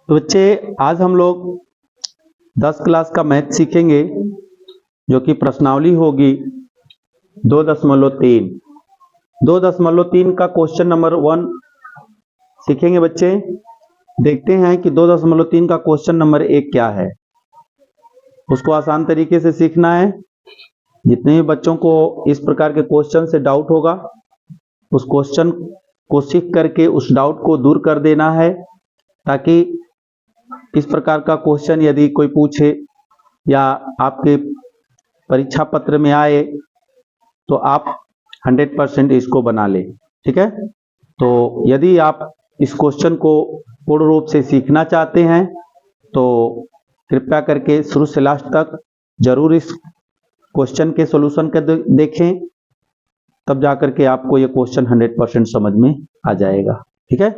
तो बच्चे आज हम लोग 10 क्लास का मैथ सीखेंगे जो कि प्रश्नावली होगी 2.3 2.3 का क्वेश्चन नंबर 1 सीखेंगे बच्चे। देखते हैं कि 2.3 का क्वेश्चन नंबर 1 क्या है। उसको आसान तरीके से सीखना है। जितने भी बच्चों को इस प्रकार के क्वेश्चन से डाउट होगा उस क्वेश्चन को सीख करके उस डाउट को दूर कर देना है, ताकि इस प्रकार का क्वेश्चन यदि कोई पूछे या आपके परीक्षा पत्र में आए तो आप 100% इसको बना ले। ठीक है, तो यदि आप इस क्वेश्चन को पूर्ण रूप से सीखना चाहते हैं तो कृपया करके शुरू से लास्ट तक जरूर इस क्वेश्चन के सॉल्यूशन के देखें, तब जाकर के आपको ये क्वेश्चन 100% समझ में आ जाएगा। ठीक है,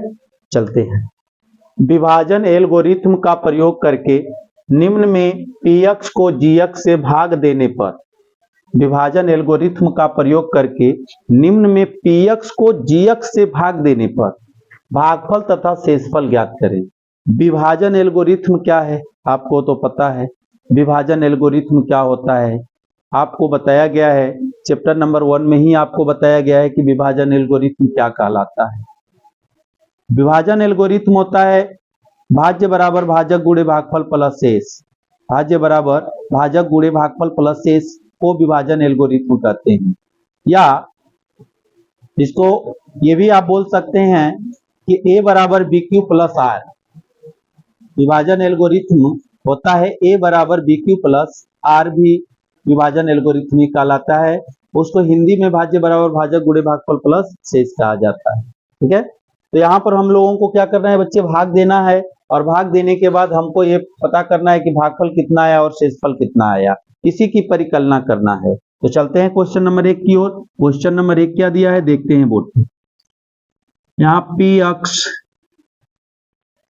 चलते हैं। विभाजन एल्गोरिथ्म का प्रयोग करके निम्न में px को gx से भाग देने पर, विभाजन एल्गोरिथ्म का प्रयोग करके निम्न में px को gx से भाग देने पर भागफल तथा शेषफल ज्ञात करें। विभाजन एल्गोरिथ्म क्या है आपको तो पता है। विभाजन एल्गोरिथ्म क्या होता है आपको बताया गया है, चैप्टर नंबर 1 में ही आपको बताया गया है कि विभाजन एल्गोरिथ्म क्या कहलाता है। विभाजन एल्गोरिथ्म होता है भाज्य बराबर भाजक गुणे भागफल प्लस शेष। भाज्य बराबर भाजक गुणे भागफल प्लस शेष को विभाजन एल्गोरिथ्म कहते हैं। या इसको ये भी आप बोल सकते हैं कि a बराबर बी क्यू प्लस आर। विभाजन एल्गोरिथ्म होता है a बराबर बी क्यू प्लस आर, भी विभाजन एल्गोरिथम कहलाता है। उसको हिंदी में भाज्य बराबर भाजक गुणे भागफल प्लस शेष कहा जाता है। ठीक है, तो यहाँ पर हम लोगों को क्या करना है बच्चे, भाग देना है, और भाग देने के बाद हमको ये पता करना है कि भागफल कितना आया और शेषफल कितना आया, इसी की परिकलना करना है। तो चलते हैं क्वेश्चन नंबर 1 की ओर। क्वेश्चन नंबर 1 क्या दिया है देखते हैं बोर्ड पे। यहाँ px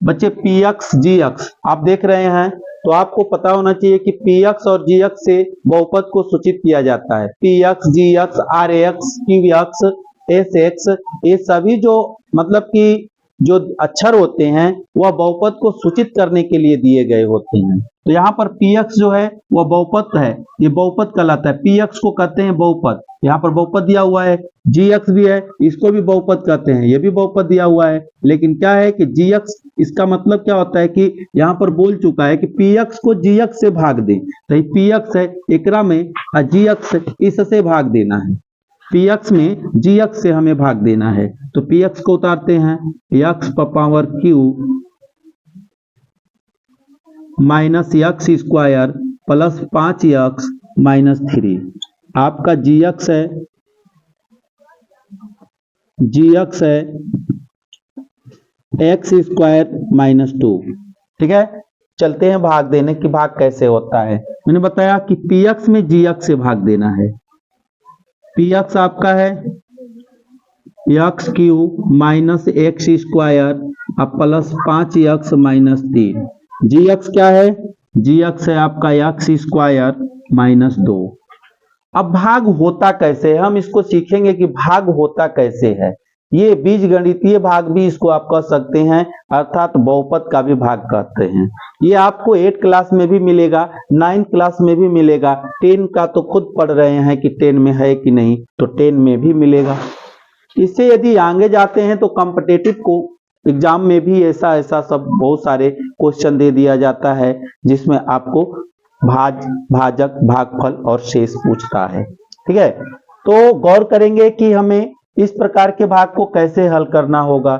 बच्चे px gx आप देख रहे हैं, तो आपको पता होना चाहिए कि px और gx से बहुपद को सूचित किया जाता है। px gx rx qx sx ये सभी जो मतलब कि जो अक्षर होते हैं वह बहुपद को सूचित करने के लिए दिए गए होते हैं। तो यहाँ पर px जो है वह बहुपद है, ये बहुपद कहलाता है। px को कहते हैं बहुपद, यहाँ पर बहुपद दिया हुआ है। gx भी है, इसको भी बहुपद कहते हैं, ये भी बहुपद दिया हुआ है। लेकिन क्या है कि gx इसका मतलब क्या होता है कि यहाँ पर बोल चुका है कि px को gx से भाग दे, तो ये px है एकरा में gx इससे भाग देना है। px में gx से हमें भाग देना है, तो px को उतारते हैं x power q minus x square plus 5x minus 3। आपका gx है x स्क्वायर माइनस 2। ठीक है, चलते हैं भाग देने की भाग कैसे होता है। मैंने बताया कि px में gx से भाग देना है। px आपका है x cube minus x square plus 5x minus 3। gx क्या है, gx है आपका एक्स स्क्वायर माइनस 2। अब भाग होता कैसे है हम इसको सीखेंगे कि भाग होता कैसे है। ये बीजगणितीय भाग भी इसको आप कह सकते हैं, अर्थात बहुपद का भी भाग कहते हैं। ये आपको 8 क्लास में भी मिलेगा, 9 क्लास में भी मिलेगा, 10 का तो खुद पढ़ रहे हैं कि 10 में है कि नहीं, तो 10 में भी मिलेगा। इससे यदि आगे जाते हैं तो कॉम्पिटिटिव को एग्जाम में भी ऐसा सब बहुत सारे क्वेश्चन दे दिया जाता है जिसमें आपको भाजक भागफल और शेष पूछता है। ठीक है, तो गौर करेंगे कि हमें इस प्रकार के भाग को कैसे हल करना होगा।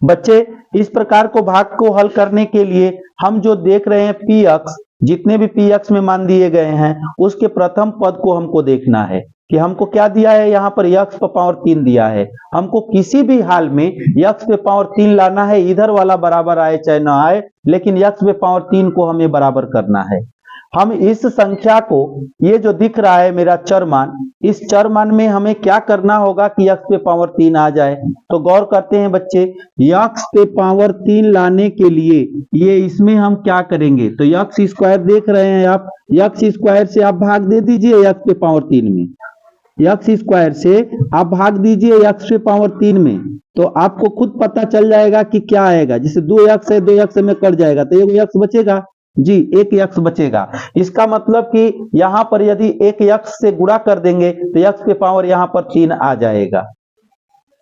बच्चे इस प्रकार को भाग को हल करने के लिए हम जो देख रहे हैं px, जितने भी px में मान दिए गए हैं उसके प्रथम पद को हमको देखना है कि हमको क्या दिया है। यहाँ पर x पे पावर 3 दिया है, हमको किसी भी हाल में x पे पावर 3 लाना है, इधर वाला बराबर आए चाहे ना आए, लेकिन x पे पावर 3 को हमें बराबर करना है। हम इस संख्या को, ये जो दिख रहा है मेरा चर मान, इस चर मान में हमें क्या करना होगा कि x पे पावर 3 आ जाए। तो गौर करते हैं बच्चे, x पे पावर 3 लाने के लिए ये इसमें हम क्या करेंगे, तो x स्क्वायर देख रहे हैं आप, x स्क्वायर से आप भाग दे दीजिए x पे पावर 3 में। एक्स स्क्वायर से आप भाग दीजिए एक्स के पावर 3 में, तो आपको खुद पता चल जाएगा कि क्या आएगा। जैसे 2x है, 2x में कट जाएगा तो एक x बचेगा जी, एक x बचेगा। इसका मतलब कि यहां पर यदि एक x से गुणा कर देंगे तो x पे पावर यहां पर 3 आ जाएगा।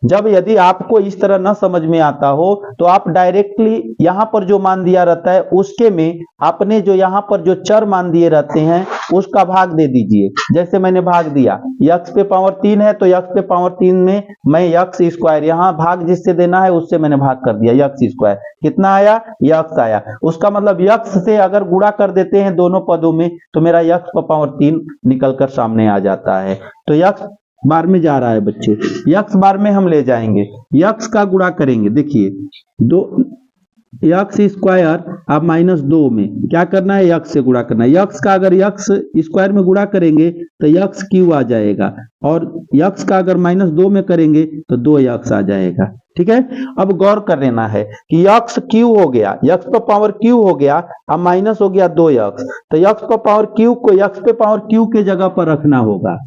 जब यदि आपको इस तरह न समझ में आता हो तो आप डायरेक्टली यहां पर जो मान दिया रहता है उसके में आपने जो यहां पर जो चर मान दिए रहते हैं उसका भाग दे दीजिए। जैसे मैंने भाग दिया, x पे पावर 3 है तो x पे पावर 3 में मैं x स्क्वायर, यहां भाग जिससे देना है उससे मैंने भाग कर दिया, x स्क्वायर कितना आया, x आया। उसका मतलब x से अगर गुणा कर देते हैं दोनों पदों में तो मेरा x पे पावर 3 निकल कर सामने आ जाता है। तो x बार में जा रहा है बच्चे, x बार में हम ले जाएंगे, x का गुणा करेंगे। देखिए दो एक्स स्क्वायर आप -2 में क्या करना है, x से गुणा करना है। x का अगर x स्क्वायर में गुणा करेंगे तो x क्यू आ जाएगा, और x का अगर -2 में करेंगे तो 2x आ जाएगा। ठीक है, अब गौर कर लेना है कि x क्यू हो गया, x पर पावर क्यू हो गया, अब माइनस हो गया 2x, तो x पर पावर क्यू को x पे पावर क्यू के जगह पर रखना होगा।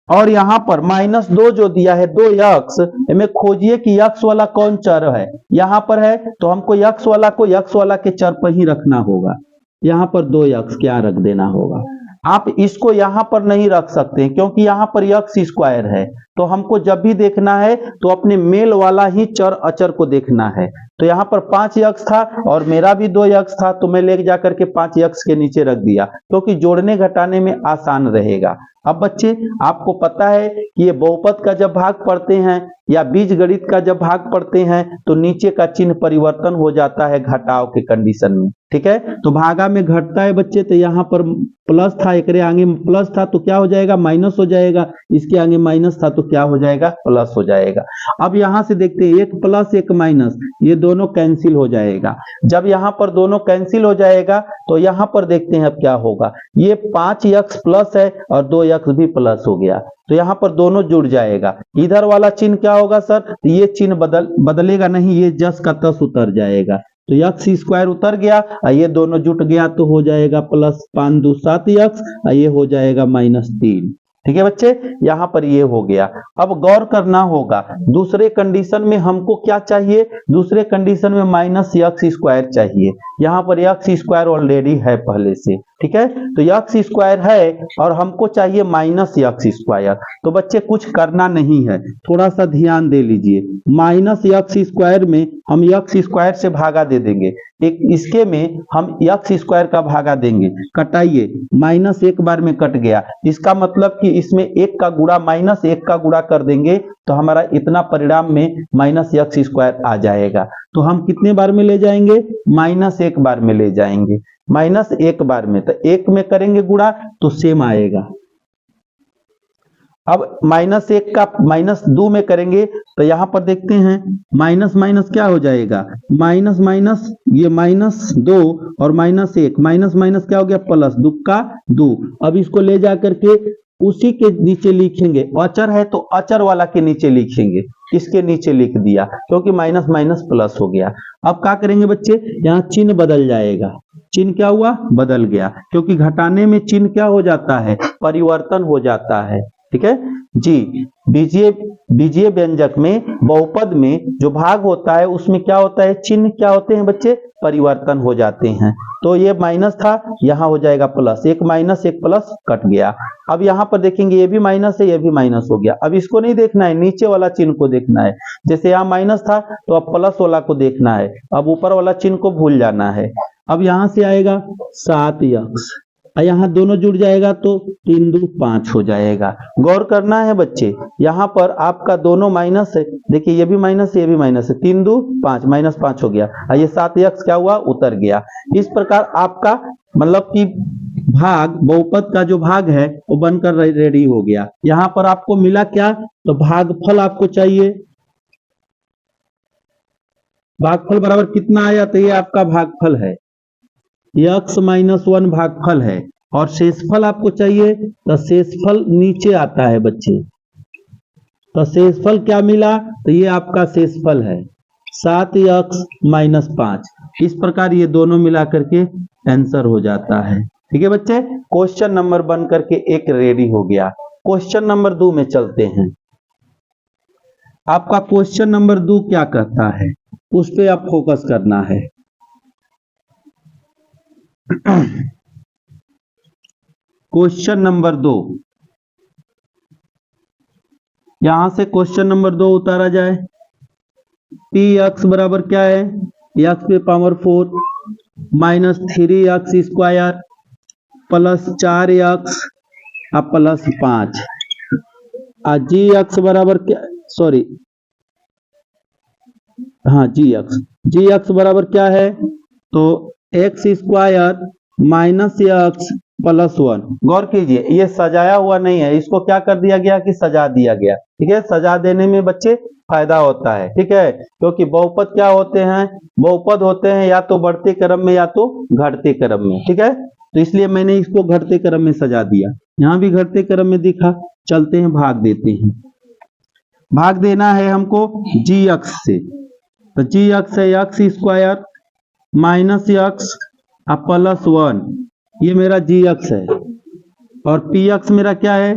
और यहां पर -2 जो दिया है 2x, में खोजिए कि x वाला कौन चर है। यहां पर है तो हमको x वाला के चर पर ही रखना होगा। यहां पर 2x क्या रख देना होगा। आप इसको यहां पर नहीं रख सकते क्योंकि यहां पर x स्क्वायर है, तो हमको जब भी देखना है तो अपने मेल वाला ही चर अचर को देखना है। तो यहां पर 5x था और मेरा भी 2x था, तो मैं ले जाकर के 5x के नीचे रख दिया क्योंकि जोड़ने घटाने में आसान रहेगा। अब बच्चे आपको पता है कि ये बहुपद का जब भाग पढ़ते हैं या बीजगणित का जब भाग पढ़ते हैं तो नीचे का चिन्ह परिवर्तन हो जाता है घटाव के कंडीशन में। ठीक है, तो भागा में घटता है बच्चे, तो यहाँ पर प्लस था, एक आगे प्लस था तो क्या हो जाएगा, माइनस हो जाएगा। इसके आगे माइनस था तो क्या हो जाएगा, प्लस हो जाएगा। अब यहां से देखते हैं, एक प्लस एक माइनस, ये दोनों कैंसिल हो जाएगा। जब यहां पर दोनों कैंसिल हो जाएगा तो यहां पर देखते हैं अब क्या होगा। ये 5x प्लस है और 2x भी प्लस हो गया, तो यहां पर दोनों जुड़ जाएगा। इधर वाला चिन्ह क्या होगा सर, ये चिन्ह बदलेगा नहीं, ये जस का तस उतर जाएगा। तो x स्क्वायर उतर गया, ये दोनों जुट गया तो हो जाएगा प्लस 5 2 7x, ये हो जाएगा -3। ठीक है बच्चे, यहां पर ये हो गया। अब गौर करना होगा दूसरे कंडीशन में हमको क्या चाहिए, दूसरे कंडीशन में -x स्क्वायर चाहिए। यहां पर x स्क्वायर ऑलरेडी है पहले से। ठीक है, तो x स्क्वायर है और हमको चाहिए -x स्क्वायर। तो बच्चे कुछ करना नहीं है, थोड़ा सा ध्यान दे लीजिए। -x स्क्वायर में हम x स्क्वायर से भागा दे देंगे, एक इसके में हम x स्क्वायर का भागा देंगे। कटाइए, -1 बार में कट गया, इसका मतलब कि इसमें 1 का गुणा -1 का गुणा कर देंगे तो हमारा इतना परिणाम में -x स्क्वायर आ जाएगा। तो हम कितने बार में ले जाएंगे, -1 बार में ले जाएंगे। -1 बार में, तो 1 में करेंगे गुणा तो सेम आएगा। अब -1 का -2 में करेंगे तो यहां पर देखते हैं माइनस माइनस क्या हो जाएगा, माइनस माइनस ये -2 और -1, माइनस माइनस क्या हो गया, प्लस 2 का 2। अब इसको ले जा करके उसी के नीचे लिखेंगे, अचर है तो अचर वाला के नीचे लिखेंगे, इसके नीचे लिख दिया क्योंकि माइनस माइनस प्लस हो गया। अब क्या करेंगे बच्चे, यहाँ चिन्ह बदल जाएगा। चिन्ह क्या हुआ, बदल गया, क्योंकि घटाने में चिन्ह क्या हो जाता है, परिवर्तन हो जाता है। ठीक है जी, बीजीय व्यंजक में बहुपद में जो भाग होता है उसमें क्या होता है, चिन्ह क्या होते हैं बच्चे, परिवर्तन हो जाते हैं। तो ये माइनस था, यहाँ हो जाएगा प्लस, एक माइनस एक प्लस कट गया। अब यहाँ पर देखेंगे ये भी माइनस है, ये भी माइनस हो गया। अब इसको नहीं देखना है, नीचे वाला चिन्ह को देखना है। जैसे यहाँ माइनस था तो अब प्लस वाला को देखना है, अब ऊपर वाला चिन्ह को भूल जाना है। अब यहाँ से आएगा 7x, यहाँ दोनों जुड़ जाएगा तो 3 2 5 हो जाएगा। गौर करना है बच्चे, यहाँ पर आपका दोनों माइनस है, देखिए ये भी माइनस है ये भी माइनस है, 3 2 5, -5 हो गया। ये 7x क्या हुआ, उतर गया। इस प्रकार आपका मतलब कि भाग, बहुपद का जो भाग है वो बनकर रेडी हो गया। यहाँ पर आपको मिला क्या, तो भागफल आपको चाहिए। भागफल बराबर कितना आया, तो ये आपका भागफल है, x -1 भागफल है। और शेषफल आपको चाहिए, तो शेषफल नीचे आता है बच्चे। तो शेषफल क्या मिला, तो ये आपका शेषफल है 7x -5। इस प्रकार ये दोनों मिला करके आंसर हो जाता है। ठीक है बच्चे, क्वेश्चन नंबर बन करके 1 रेडी हो गया। क्वेश्चन नंबर 2 में चलते हैं। आपका क्वेश्चन नंबर 2 क्या कहता है, उस पे आप फोकस करना है। क्वेश्चन नंबर 2, यहां से क्वेश्चन नंबर 2 उतारा जाए। पी एक्स बराबर क्या है, एक्स पे power 4 minus 3x square plus 4x plus 5। जी एक्स बराबर क्या, सॉरी हाँ जी एक्स बराबर क्या है, तो x square minus x plus 1। गौर कीजिए, ये सजाया हुआ नहीं है, इसको क्या कर दिया गया कि सजा दिया गया। ठीक है, सजा देने में बच्चे फायदा होता है। ठीक है, क्योंकि बहुपद क्या होते हैं, बहुपद होते हैं या तो बढ़ते क्रम में या तो घटते क्रम में। ठीक है, तो इसलिए मैंने इसको घटते क्रम में सजा दिया। यहाँ भी घटते क्रम में दिखा। चलते हैं, भाग देते हैं। भाग देना है हमको जी एक्स से, तो जी एक्स है x square minus x plus 1, ये मेरा जी एक्स है। और पी एक्स मेरा क्या है,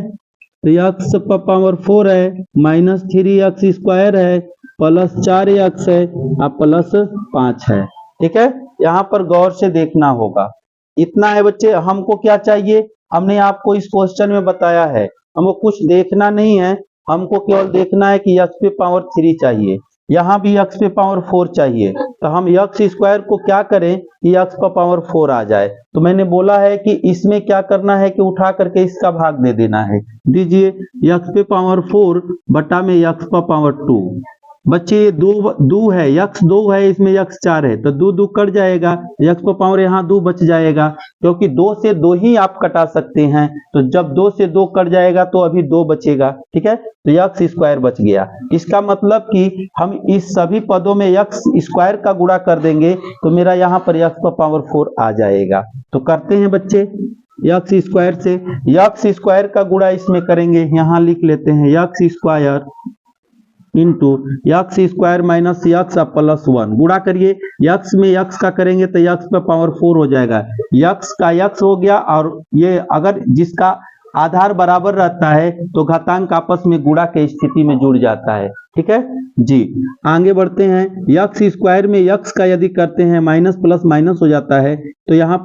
तो एक्स पावर 4 है माइनस 3x स्क्वायर है प्लस 4x है प्लस 5 है। ठीक है, यहाँ पर गौर से देखना होगा। इतना है बच्चे। हमको क्या चाहिए, हमने आपको इस क्वेश्चन में बताया है, हमको कुछ देखना नहीं है, हमको केवल देखना है कि x पे पावर 3 चाहिए, यहाँ भी x पे पावर 4 चाहिए। तो हम x स्क्वायर को क्या करें कि x पर पावर 4 आ जाए। तो मैंने बोला है कि इसमें क्या करना है कि उठा करके इसका भाग दे देना है। दीजिए, x पे पावर 4 बटा में x पर पावर 2। बच्चे ये दो है, x 2 है, इसमें x 4 है, तो 2 कट जाएगा, x पर पावर यहाँ 2 बच जाएगा, क्योंकि 2 से 2 ही आप कटा सकते हैं। तो जब 2 से 2 कट जाएगा तो अभी 2 बचेगा। ठीक है, तो x स्क्वायर बच गया। इसका मतलब कि हम इस सभी पदों में x स्क्वायर का गुणा कर देंगे तो मेरा यहाँ पर x पर पावर 4 आ जाएगा। तो करते हैं बच्चे, x स्क्वायर से x स्क्वायर का गुणा इसमें करेंगे, यहाँ लिख लेते हैं x square into x square minus x plus 1। गुणा करिए, x में x का करेंगे तो x पे पावर 4 हो जाएगा, x का x हो गया। और ये अगर जिसका आधार बराबर रहता है तो घातांक आपस में गुणा के स्थिति में जुड़ जाता है। ठीक है जी, आगे बढ़ते हैं। x स्क्वायर में x का यदि करते हैं माइनस प्लस माइनस हो जाता है, तो यहाँ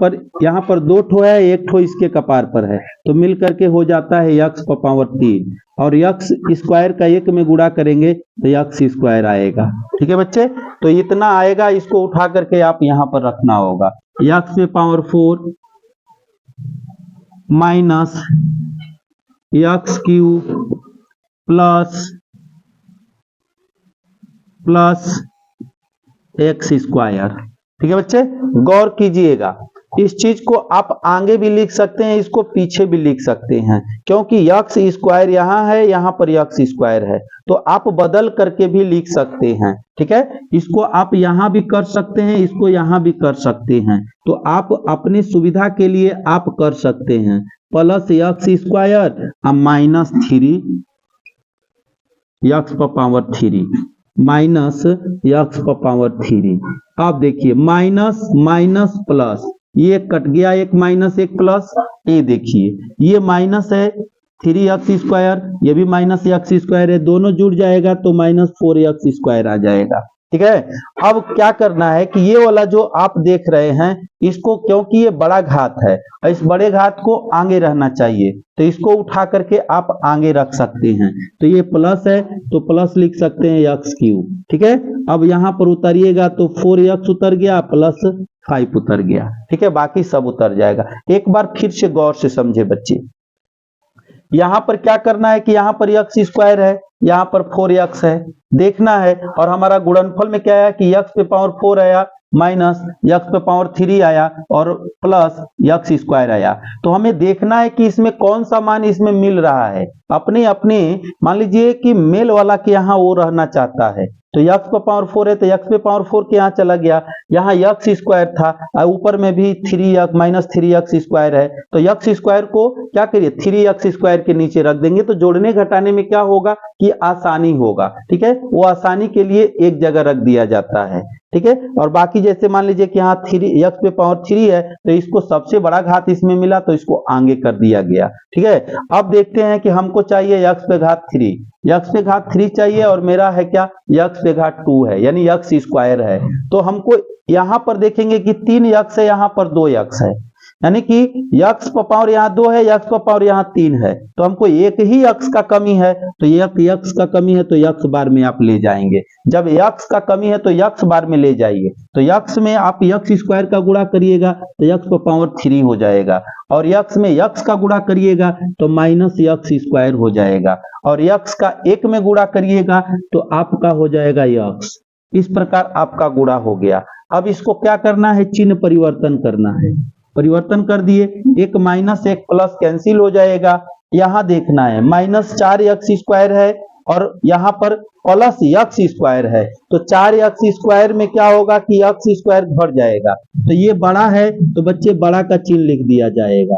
पर 2 ठो है, 1 ठो इसके कपार पर है, तो मिल करके हो जाता है x पर पावर 3। और x स्क्वायर का 1 में गुणा करेंगे तो x स्क्वायर आएगा। ठीक है बच्चे, तो इतना आएगा, इसको उठा करके आप यहाँ पर रखना होगा। x पे power 4 minus x cube plus x square. ठीक है बच्चे, गौर कीजिएगा, इस चीज को आप आगे भी लिख सकते हैं, इसको पीछे भी लिख सकते हैं, क्योंकि एक्स स्क्वायर यहाँ है, यहाँ पर एक्स स्क्वायर है, तो आप बदल करके भी लिख सकते हैं। ठीक है, इसको आप यहाँ भी कर सकते हैं, इसको यहाँ भी कर सकते हैं, तो आप अपने सुविधा के लिए आप कर सकते हैं। Plus x square minus 3 x पर पावर 3 माइनस एक्स पर पावर 3। आप देखिए, माइनस माइनस प्लस, ये कट गया, एक माइनस एक प्लस। ये देखिए, ये माइनस है 3x स्क्वायर, ये भी माइनस एक्स स्क्वायर है, दोनों जुड़ जाएगा तो माइनस 4x स्क्वायर आ जाएगा। ठीक है, अब क्या करना है कि ये वाला जो आप देख रहे हैं, इसको, क्योंकि ये बड़ा घात है, इस बड़े घात को आगे रहना चाहिए, तो इसको उठा करके आप आगे रख सकते हैं। तो ये प्लस है तो प्लस लिख सकते हैं एक्स क्यूब। ठीक है, अब यहाँ पर उतारिएगा तो 4x उतर गया प्लस 5 उतर गया। ठीक है, बाकी सब उतर जाएगा। एक बार फिर से गौर से समझे बच्चे, यहाँ पर क्या करना है कि यहाँ पर एक्स स्क्वायर है, यहाँ पर 4x है, देखना है। और हमारा गुणनफल में क्या आया कि x पे पावर 4 आया माइनस x पे पावर 3 आया और प्लस एक्स स्क्वायर आया। तो हमें देखना है कि इसमें कौन सा मान इसमें मिल रहा है। अपने अपने मान लीजिए कि मेल वाला के यहाँ वो रहना चाहता है, तो यक्स पे पावर 4 है तो यक्स पे पावर 4 के यहाँ चला गया, यहाँ यक्स स्क्वायर था और ऊपर में भी 3 माइनस 3 स्क्वायर है, तो यक्स स्क्वायर को क्या करिए 3 स्क्वायर के नीचे रख देंगे, तो जोड़ने घटाने में क्या होगा कि आसानी होगा। ठीक है, वो आसानी के लिए एक जगह रख दिया जाता है। ठीक है, और बाकी जैसे मान लीजिए कि यहाँ 3 यक्स पे पावर 3 है तो इसको सबसे बड़ा घात इसमें मिला तो इसको आगे कर दिया गया। ठीक है, अब देखते हैं कि हमको चाहिए यक्स पे घात 3, यक्स पे घात 3 चाहिए और मेरा है क्या यक्स पे घात 2 है यानी यक्स स्क्वायर है। तो हमको यहां पर देखेंगे कि 3 यक्स है, यहां पर 2 यक्स है, यानी कि यक्स पर पावर यहाँ 2 है, यक्स पर पावर यहाँ 3 है, तो हमको एक ही यक्स का कमी है, तो यक्स का कमी है तो यक्स बार में आप ले जाएंगे। जब यक्स का कमी है तो यक्स बार में ले जाइए, तो यक्स में आप यक्स स्क्वायर का गुणा करिएगा तो यक्स पर पावर 3 हो जाएगा, और यक्स में यक्स का गुणा करिएगा तो माइनस यक्स स्क्वायर हो जाएगा, और यक्स का 1 में गुणा करिएगा तो आपका हो जाएगा यक्स। इस प्रकार आपका गुणा हो गया। अब इसको क्या करना है, चिन्ह परिवर्तन करना है, परिवर्तन कर दिए, एक माइनस एक प्लस कैंसिल हो जाएगा। यहां देखना है माइनस 4 यक्स स्क्वायर है और यहाँ पर प्लस यक्स स्क्वायर है, तो 4 यक्स स्क्वायर में क्या होगा कि यक्स स्क्वायर घट जाएगा, तो ये बड़ा है तो बच्चे बड़ा का चिन्ह लिख दिया जाएगा,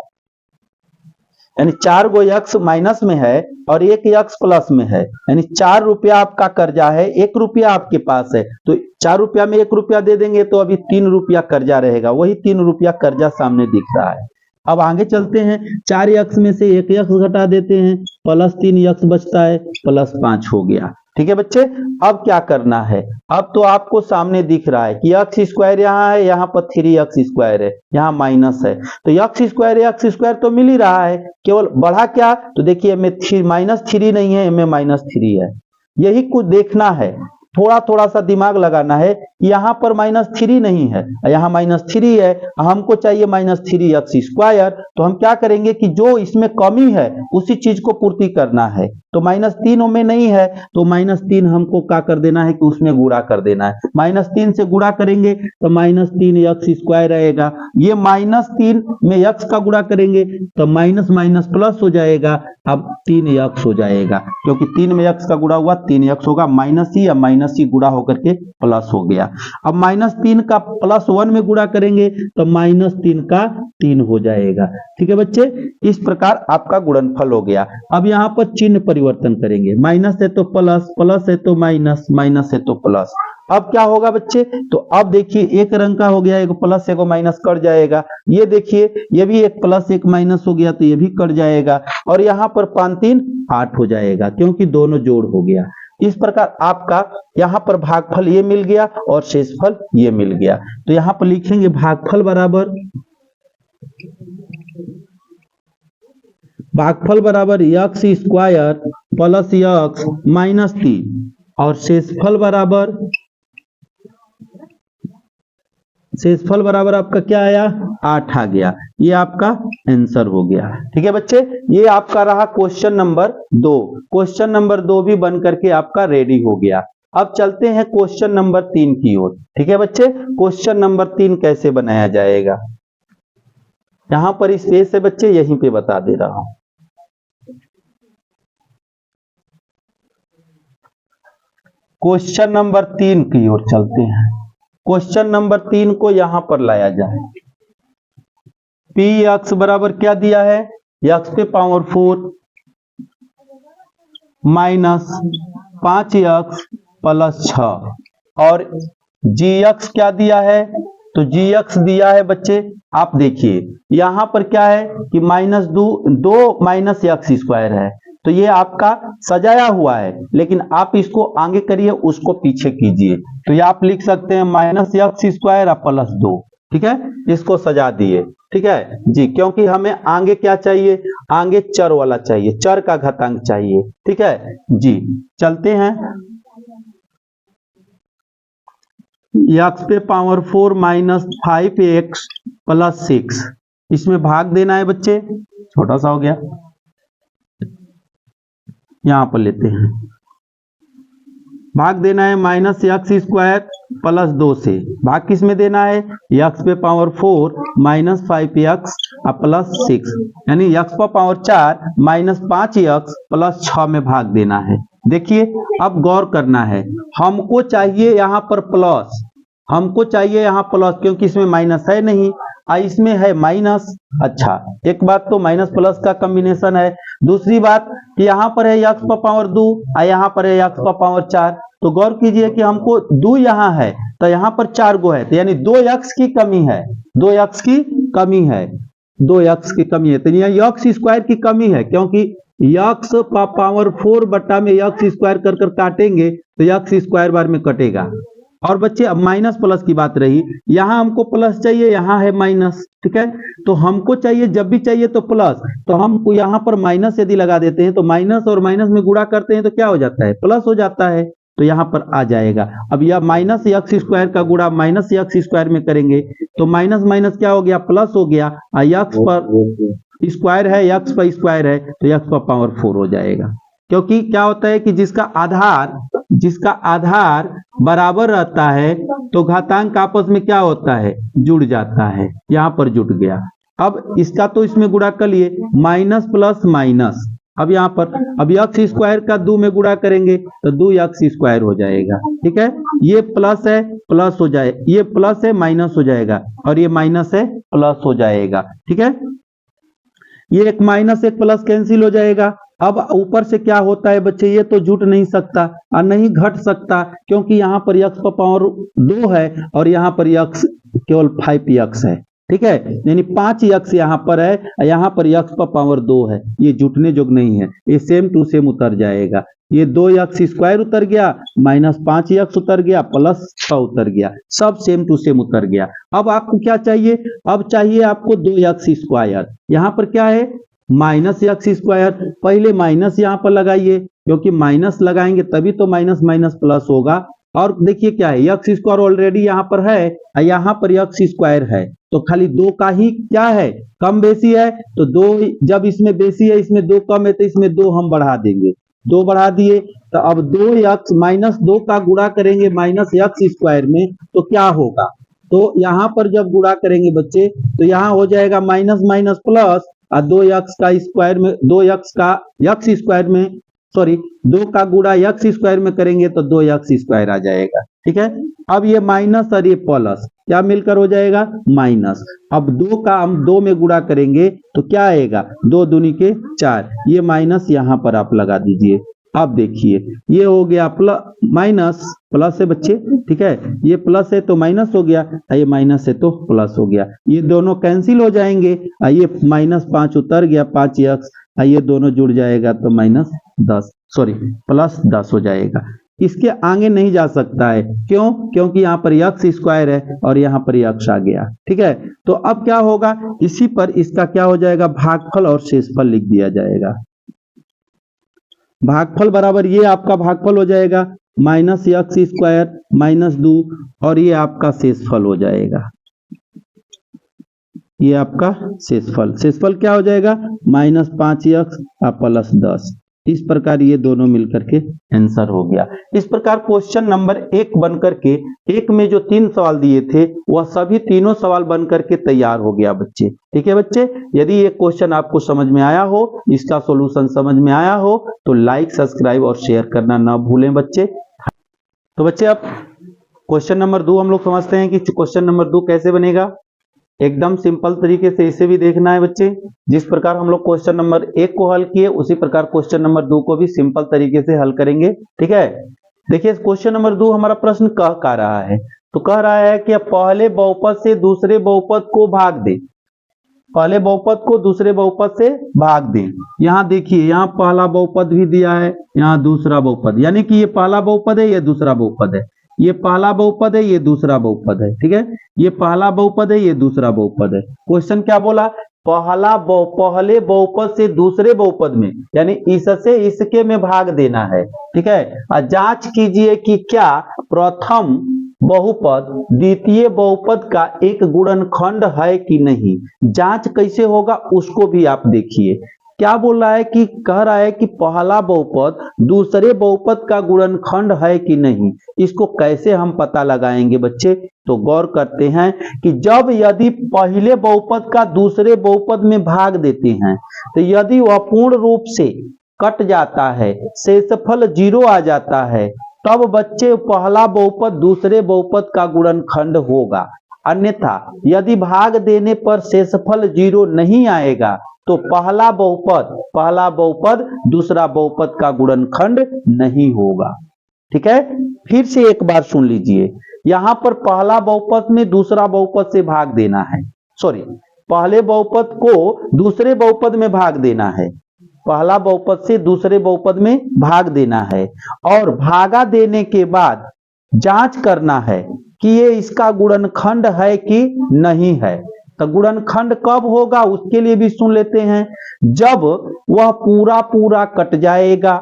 यानी 4 गो यक्स माइनस में है और 1 यक्स प्लस में है, यानी 4 रुपया आपका कर्जा है, 1 रुपया आपके पास है, तो 4 रुपया में 1 रुपया दे देंगे तो अभी 3 रुपया कर्जा रहेगा, वही 3 रुपया कर्जा सामने दिख रहा है। अब आगे चलते हैं, 4 यक्स में से 1 यक्स घटा देते हैं, प्लस 3 यक्स बचता है, प्लस 5 हो गया। ठीक है बच्चे, अब क्या करना है, अब तो आपको सामने दिख रहा है कि यक्स स्क्वायर यहाँ है, यहाँ पर 3 यक्स स्क्वायर है, यहाँ माइनस है, तो यक्स स्क्वायर तो मिल ही रहा है, केवल बढ़ा क्या, तो देखिए माइनस 3 नहीं है, में माइनस 3 है, यही कुछ देखना है, थोड़ा थोड़ा सा दिमाग लगाना है। यहाँ पर माइनस 3 नहीं है, यहाँ माइनस 3 है, हमको चाहिए माइनस 3 यक्स स्क्वायर, तो हम क्या करेंगे कि जो इसमें कमी है उसी चीज को पूर्ति करना है, तो माइनस 3 में नहीं है तो माइनस 3 हमको क्या कर देना है कि उसमें गुणा कर देना है, माइनस 3 से गुणा करेंगे तो माइनस 3 यक्स स्क्वायर रहेगा, ये माइनस 3 में यक्स का गुणा करेंगे तो माइनस माइनस प्लस हो जाएगा, अब 3 यक्स हो जाएगा, क्योंकि 3 में यक्स का गुणा हुआ 3 यक्स होगा, माइनस ही या माइनस ही गुणा होकर के प्लस हो गया। अब माइनस 3 का प्लस 1 में गुणा करेंगे तो माइनस 3 का 3 हो जाएगा। ठीक है बच्चे, इस प्रकार आपका गुणनफल हो गया। अब यहाँ पर चिन्ह परिवर्तन करेंगे, माइनस है तो प्लस, प्लस है तो माइनस, माइनस है तो प्लस। अब क्या होगा बच्चे, तो अब देखिए एक रंग का हो गया, एक प्लस एक माइनस कट जाएगा, ये देखिए ये भी एक प्लस एक माइनस हो गया तो ये भी कट जाएगा, और यहाँ पर 5 3 8 हो जाएगा क्योंकि दोनों जोड़ हो गया। इस प्रकार आपका यहाँ पर भागफल ये मिल गया और शेषफल ये मिल गया, तो यहाँ पर लिखेंगे भागफल बराबर x square plus x minus 3 और शेषफल बराबर आपका क्या आया 8 आ गया, ये आपका आंसर हो गया। ठीक है बच्चे, ये आपका रहा क्वेश्चन नंबर 2। क्वेश्चन नंबर 2 भी बन करके आपका रेडी हो गया। अब चलते हैं क्वेश्चन नंबर 3 की ओर। ठीक है बच्चे, क्वेश्चन नंबर 3 कैसे बनाया जाएगा, यहां पर स्पेस है बच्चे, यहीं पे बता दे रहा हूं। क्वेश्चन नंबर 3 की ओर चलते हैं। क्वेश्चन नंबर 3 को यहां पर लाया जाए। पी एक्स बराबर क्या दिया है, एक्स पे पावर 4 माइनस 5 एक्स प्लस 6, और जी एक्स क्या दिया है, तो जी एक्स दिया है बच्चे, आप देखिए यहां पर क्या है कि माइनस 2 माइनस एक्स स्क्वायर है, तो ये आपका सजाया हुआ है, लेकिन आप इसको आगे करिए उसको पीछे कीजिए, तो ये आप लिख सकते हैं माइनस एक्स स्क्वायर प्लस 2। ठीक है, इसको सजा दिए। ठीक है जी, क्योंकि हमें आगे क्या चाहिए, आगे चर वाला चाहिए, चर का घातांक चाहिए। ठीक है जी, चलते हैं। एक्स पे पावर 4 माइनस 5x प्लस 6, इसमें भाग देना है बच्चे, छोटा सा हो गया, यहां पर लेते हैं, भाग देना है माइनस एक्स स्क्वायर प्लस 2 से, भाग किस में देना है, एक्स पे पावर 4 माइनस 5x प्लस 6, यानी एक्स पे पावर 4 माइनस 5x प्लस 6 में भाग देना है। देखिए अब गौर करना है, हमको चाहिए यहाँ पर प्लस, हमको चाहिए यहाँ प्लस क्योंकि इसमें माइनस है नहीं, इसमें है माइनस। अच्छा, एक बात तो माइनस प्लस का कॉम्बिनेशन है, दूसरी बात कि यहाँ पर है x पर पावर 2 और यहाँ पर है x पर पावर 4। तो गौर कीजिए कि हमको 2 यहाँ है तो यहाँ पर 4 गो है, तो यानी 2x की कमी है, 2x की कमी है, 2x की कमी है, तो यहाँ x स्क्वायर की कमी है, क्योंकि x पावर 4 बट्टा में x स्क्वायर कर कर काटेंगे तो x स्क्वायर बार में कटेगा। और बच्चे अब माइनस प्लस की बात रही, यहाँ हमको प्लस चाहिए, यहाँ है माइनस, ठीक है। तो हमको चाहिए, जब भी चाहिए तो प्लस, तो हम यहाँ पर माइनस यदि लगा देते हैं तो माइनस और माइनस में गुणा करते हैं तो क्या हो जाता है, प्लस हो जाता है, तो यहाँ पर आ जाएगा। अब यह माइनस एक्स स्क्वायर का गुणा माइनस एक्स स्क्वायर में करेंगे तो माइनस माइनस क्या हो गया, प्लस हो गया, एक्स पर स्क्वायर है, एक्स पर स्क्वायर है तो एक्स पर पावर 4 हो जाएगा। क्योंकि क्या होता है कि जिसका आधार बराबर रहता है तो घातांक आपस में क्या होता है, जुड़ जाता है, यहाँ पर जुड़ गया। अब इसका तो इसमें गुणा कर लिए, माइनस प्लस माइनस, अब यहाँ पर अब एक्स स्क्वायर का 2 में गुणा करेंगे तो 2x स्क्वायर हो जाएगा, ठीक है। ये प्लस है प्लस हो जाए, ये प्लस है माइनस हो जाएगा, और ये माइनस है प्लस हो जाएगा, ठीक है। ये एक माइनस एक प्लस कैंसिल हो जाएगा। अब ऊपर से क्या होता है बच्चे, ये तो जुट नहीं सकता और नहीं घट सकता, क्योंकि यहाँ पर x पर पावर 2 है और यहाँ पर x केवल 5x है, ठीक है, यानी 5x यहाँ पर है, यहाँ पर x पर पावर 2 है, ये जुटने जोग नहीं है, ये सेम टू सेम उतर जाएगा। ये 2x स्क्वायर उतर गया, माइनस 5x उतर गया, प्लस 6 उतर गया, सब सेम टू सेम उतर गया। अब आपको क्या चाहिए, अब चाहिए आपको 2x स्क्वायर, यहाँ पर क्या है माइनस एक्स स्क्वायर, पहले माइनस यहाँ पर लगाइए, क्योंकि माइनस लगाएंगे तभी तो माइनस माइनस प्लस होगा। और देखिए क्या है, एक्स स्क्वायर ऑलरेडी यहाँ पर है, यहाँ पर एक्स स्क्वायर है, तो खाली 2 का ही क्या है, कम बेसी है, तो 2 जब इसमें बेसी है, इसमें 2 कम है, तो इसमें 2 हम बढ़ा देंगे, 2 बढ़ा दिए, तो अब 2x माइनस 2 का गुणा करेंगे माइनस एक्स स्क्वायर में तो क्या होगा, तो यहाँ पर जब गुणा करेंगे बच्चे तो यहाँ हो जाएगा माइनस माइनस प्लस, और 2x का स्क्वायर में 2x का x स्क्वायर में सॉरी 2 का गुणा x स्क्वायर में करेंगे तो 2x स्क्वायर आ जाएगा, ठीक है। अब ये माइनस और ये प्लस क्या मिलकर हो जाएगा माइनस, अब 2 का हम 2 में गुणा करेंगे तो क्या आएगा, 2 दूनी के 4, ये माइनस यहाँ पर आप लगा दीजिए। अब देखिए ये हो गया प्लस माइनस प्लस है बच्चे, ठीक है, ये प्लस है तो माइनस हो गया, ये माइनस है तो प्लस हो गया, ये दोनों कैंसिल हो जाएंगे, ये माइनस 5 उतर गया, 5x, ये दोनों जुड़ जाएगा तो माइनस 10 सॉरी प्लस 10 हो जाएगा। इसके आगे नहीं जा सकता है, क्यों, क्योंकि यहाँ पर x स्क्वायर है और यहाँ पर x आ गया, ठीक है। तो अब क्या होगा, इसी पर इसका क्या हो जाएगा, भागफल और शेषफल लिख दिया जाएगा। भागफल बराबर ये आपका भागफल हो जाएगा माइनस एक्स स्क्वायर माइनस 2, और ये आपका शेषफल हो जाएगा, ये आपका शेषफल क्या हो जाएगा माइनस 5x प्लस 10। इस प्रकार ये दोनों मिलकर के आंसर हो गया। इस प्रकार क्वेश्चन नंबर 1 बनकर के एक में जो 3 सवाल दिए थे वह सभी तीनों सवाल बनकर के तैयार हो गया बच्चे, ठीक है बच्चे। यदि ये क्वेश्चन आपको समझ में आया हो, इसका सॉल्यूशन समझ में आया हो तो लाइक सब्सक्राइब और शेयर करना ना भूलें बच्चे। तो बच्चे अब क्वेश्चन नंबर 2 हम लोग समझते हैं कि क्वेश्चन नंबर 2 कैसे बनेगा। एकदम सिंपल तरीके से इसे भी देखना है बच्चे, जिस प्रकार हम लोग क्वेश्चन नंबर 1 को हल किए उसी प्रकार क्वेश्चन नंबर 2 को भी सिंपल तरीके से हल करेंगे, ठीक है। देखिए क्वेश्चन नंबर 2 हमारा प्रश्न कह रहा है, तो कह रहा है कि पहले बहुपद से दूसरे बहुपद को भाग दे, पहले बहुपद को दूसरे बहुपद से भाग दे। यहाँ देखिए यहाँ पहला बहुपद भी दिया है, यहाँ दूसरा बहुपद, यानी कि ये पहला बहुपद है, ये दूसरा बहुपद है, ये पहला बहुपद है, ये दूसरा बहुपद है, ठीक है, ये पहला बहुपद है, ये दूसरा बहुपद है। क्वेश्चन क्या बोला, पहले बहुपद से दूसरे बहुपद में, यानी इससे इसके में भाग देना है, ठीक है। जांच कीजिए कि क्या प्रथम बहुपद द्वितीय बहुपद का एक गुणनखंड है कि नहीं। जांच कैसे होगा उसको भी आप देखिए। क्या बोल रहा है कि कह रहा है कि पहला बहुपद दूसरे बहुपद का गुणनखंड है कि नहीं। इसको कैसे हम पता लगाएंगे बच्चे, तो गौर करते हैं कि जब यदि पहले बहुपद का दूसरे बहुपद में भाग देते हैं तो यदि वह पूर्ण रूप से कट जाता है, शेषफल 0 आ जाता है, तब बच्चे पहला बहुपद दूसरे बहुपद का गुणनखंड होगा। अन्यथा यदि भाग देने पर शेषफल 0 नहीं आएगा तो पहला बहुपद दूसरा बहुपद का गुणनखंड नहीं होगा। ठीक है, फिर से एक बार सुन लीजिए, यहां पर पहला बहुपद में दूसरा बहुपद से भाग देना है, पहले बहुपद को दूसरे बहुपद में भाग देना है, पहला बहुपद से दूसरे बहुपद में भाग देना है, और भागा देने के बाद जांच करना है कि ये इसका गुणनखंड है कि नहीं है। तो गुणनखंड कब होगा उसके लिए भी सुन लेते हैं, जब वह पूरा कट जाएगा,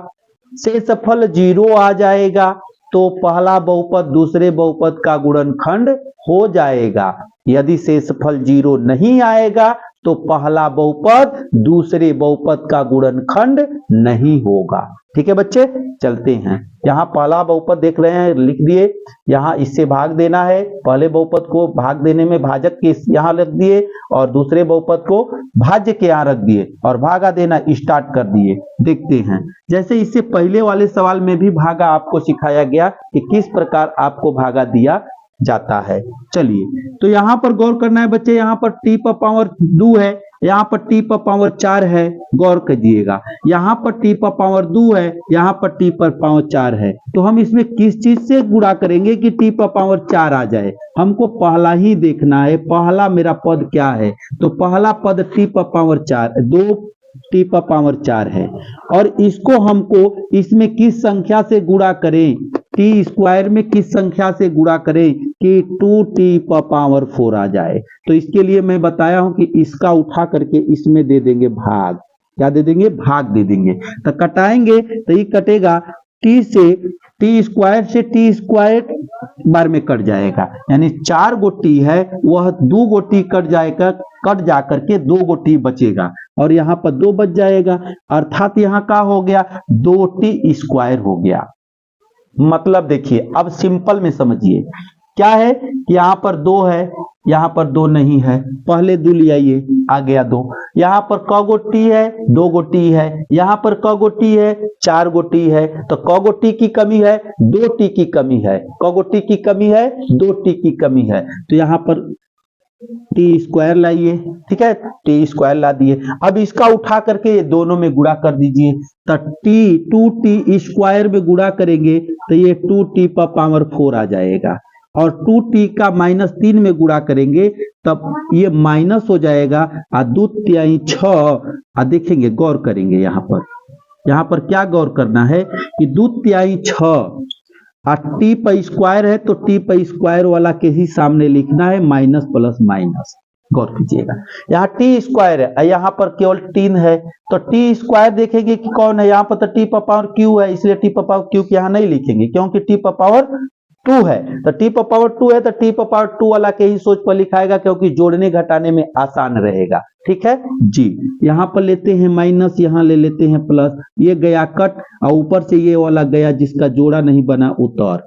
शेषफल 0 आ जाएगा तो पहला बहुपद दूसरे बहुपद का गुणनखंड हो जाएगा। यदि शेषफल 0 नहीं आएगा तो पहला बहुपद दूसरे बहुपद का गुणनखंड नहीं होगा। ठीक है बच्चे, चलते हैं। यहाँ पहला बहुपद देख रहे हैं, लिख दिए, यहाँ इससे भाग देना है, पहले बहुपद को भाग देने में भाजक के यहाँ रख दिए और दूसरे बहुपद को भाज्य के यहाँ रख दिए और भागा देना स्टार्ट कर दिए। देखते हैं, जैसे इससे पहले वाले सवाल में भी भागा आपको सिखाया गया कि किस प्रकार आपको भागा दिया जाता है। चलिए, तो यहाँ पर गौर करना है बच्चे, यहाँ पर t पर पावर 2 है, यहाँ पर t पर पावर 4 है, गौर कीजिएगा, यहाँ पर t पर पावर 2 है, यहाँ पर t पर पावर 4 है, तो हम इसमें किस चीज से गुणा करेंगे कि t पर पावर 4 आ जाए? हमको पहला ही देखना है, पहला मेरा पद क्या है, तो पहला पद t पर पावर 4, 2 t पर पावर 4 है, और इसको हमको इसमें किस संख्या से गुणा करें, टी स्क्वायर में किस संख्या से गुणा करें कि 2t पर पावर 4 आ जाए। तो इसके लिए मैं बताया हूं कि इसका उठा करके इसमें दे देंगे भाग, क्या दे देंगे? भाग दे देंगे। तो कटाएंगे तो ये कटेगा टी से, टी स्क्वायर से टी स्क्वायर बार में कट जाएगा, यानी 4 गो टी है वह 2 गो टी कट जाएगा, कट जा करके 2 गो टी बचेगा और यहाँ पर 2 बच जाएगा, अर्थात यहाँ का हो गया 2t स्क्वायर हो गया। मतलब देखिए, अब सिंपल में समझिए क्या है कि यहाँ पर 2 है, यहाँ पर 2 नहीं है, पहले 2 ले आइए, आ गया 2। यहाँ पर क गो टी है, 2 गो टी है, यहाँ पर क गो टी है, 4 गो टी है, तो क गो टी की कमी है, 2 टी की कमी है, क गो टी की कमी है, 2 टी की कमी है, तो यहाँ पर टी स्क्वायर लाइए। ठीक है, टी स्क्वायर ला दिए। अब इसका उठा करके ये दोनों में गुणा कर दीजिए, तो टी 2t स्क्वायर में गुणा करेंगे तो ये 2t पर पावर 4 आ जाएगा, और 2t का -3 में गुणा करेंगे तब ये माइनस हो जाएगा, 2 तिहाई 6। देखेंगे, गौर करेंगे, यहाँ पर क्या गौर करना है कि 2 तिहाई 6 टी पर स्क्वायर है तो टी पर स्क्वायर वाला के ही सामने लिखना है, माइनस प्लस माइनस। गौर कीजिएगा, यहाँ टी स्क्वायर है, यहाँ पर केवल 3 है, तो टी स्क्वायर देखेंगे कि कौन है, यहाँ पर तो टी पर पावर क्यू है, इसलिए टी पर पावर क्यू यहाँ नहीं लिखेंगे क्योंकि टी पर पावर 2 है, तो टी पर पावर 2 है तो टी पर पावर 2 वाला के ही सोच पर लिखाएगा क्योंकि जोड़ने घटाने में आसान रहेगा। ठीक है जी, यहाँ पर लेते हैं माइनस, यहाँ ले लेते हैं प्लस, ये गया कट और ऊपर से ये वाला गया जिसका जोड़ा नहीं बना उतर।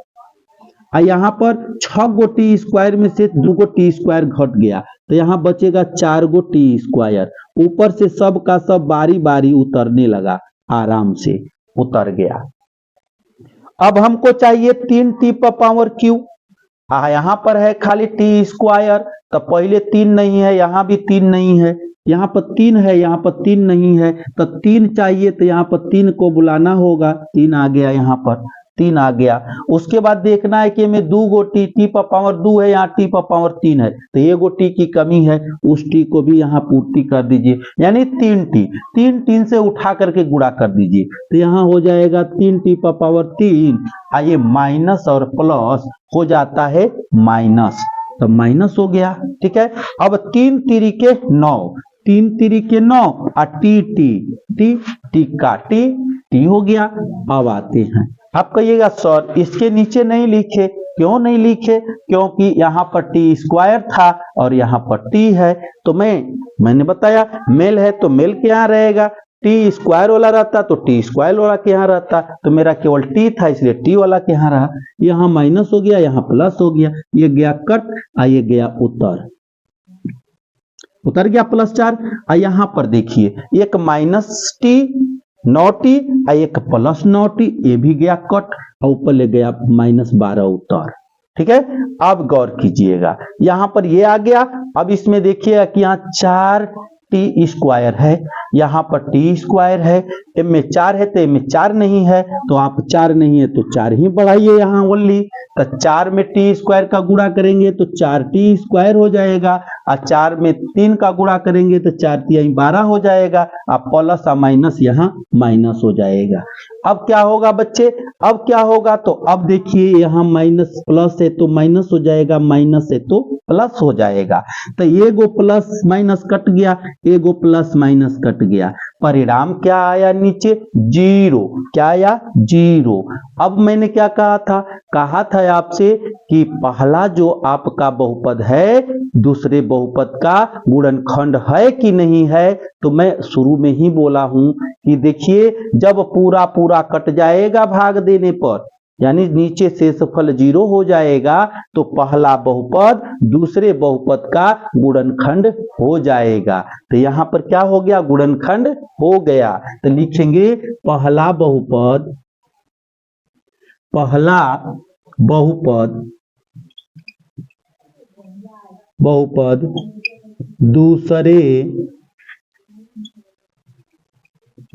यहाँ पर 6 गो टी स्क्वायर में से 2 गो टी स्क्वायर घट गया, तो यहाँ बचेगा 4 गो टी स्क्वायर, ऊपर से सब का सब बारी बारी उतरने लगा, आराम से उतर गया। अब हमको चाहिए 3t पर पावर क्यू, यहाँ पर है खाली टी स्क्वायर, तो पहले 3 नहीं है, यहाँ भी 3 नहीं है, यहाँ पर 3 है, यहाँ पर 3 नहीं है, तो 3 चाहिए, तो यहाँ पर 3 को बुलाना होगा, 3 आ गया, यहाँ पर 3 आ गया। उसके बाद देखना है कि में 2 गो टी पर पावर 2 है, यहाँ टी पर पावर 3 है, तो ये गो टी की कमी है, उस टी को भी यहाँ पूर्ति कर दीजिए, यानी 3 से उठा करके गुणा कर दीजिए, तो यहाँ हो जाएगा 3t पर पावर 3, आइए माइनस और प्लस हो जाता है माइनस, तो माइनस हो गया। ठीक है, अब 3 तिरिके 9, 3 तिरिके 9 और टी का टी हो गया। अब आते हैं, आप कहिएगा सर इसके नीचे नहीं लिखे, क्यों नहीं लिखे? क्योंकि यहाँ पर टी स्क्वायर था और यहाँ पर टी है, तो मैंने बताया मेल है तो मेल के यहाँ रहेगा, टी स्क्वायर वाला रहता तो टी स्क्वायर वाला के यहाँ रहता, तो मेरा केवल टी था इसलिए टी वाला के यहाँ रहा, यहाँ माइनस हो गया, यहाँ प्लस हो गया, ये गया कट, ये गया उतर गया +4। यहाँ पर देखिए एक -t 9t एक प्लस 9t, ये भी गया कट और ऊपर ले गया -12 उत्तर। ठीक है, अब गौर कीजिएगा यहां पर ये आ गया। अब इसमें देखिएगा कि यहाँ 4t² है, यहाँ पर t² है, m में 4 है तो m में 4 नहीं है, तो आप 4 नहीं है तो 4 ही बढ़ाइए यहाँ ओनली। तो 4 में t² का गुणा करेंगे तो 4t² हो जाएगा, और 4 में 3 का गुणा करेंगे तो 4 3 12 हो जाएगा, अब प्लस और माइनस यहाँ माइनस हो जाएगा। अब क्या होगा बच्चे, अब क्या होगा, तो अब देखिए यहाँ माइनस प्लस है तो माइनस हो जाएगा, माइनस है तो प्लस हो जाएगा। तो ये गो प्लस माइनस कट गया, ये गो प्लस माइनस कट गया, परिणाम क्या आया नीचे 0। क्या आया 0। अब मैंने क्या कहा था आपसे कि पहला जो आपका बहुपद है दूसरे बहुपद का गुणनखंड है कि नहीं है, तो मैं शुरू में ही बोला हूं कि देखिए जब पूरा पूरा कट जाएगा भाग देने पर, यानी नीचे शेषफल 0 हो जाएगा, तो पहला बहुपद दूसरे बहुपद का गुणनखंड हो जाएगा। तो यहां पर क्या हो गया, गुणनखंड हो गया। तो लिखेंगे पहला बहुपद दूसरे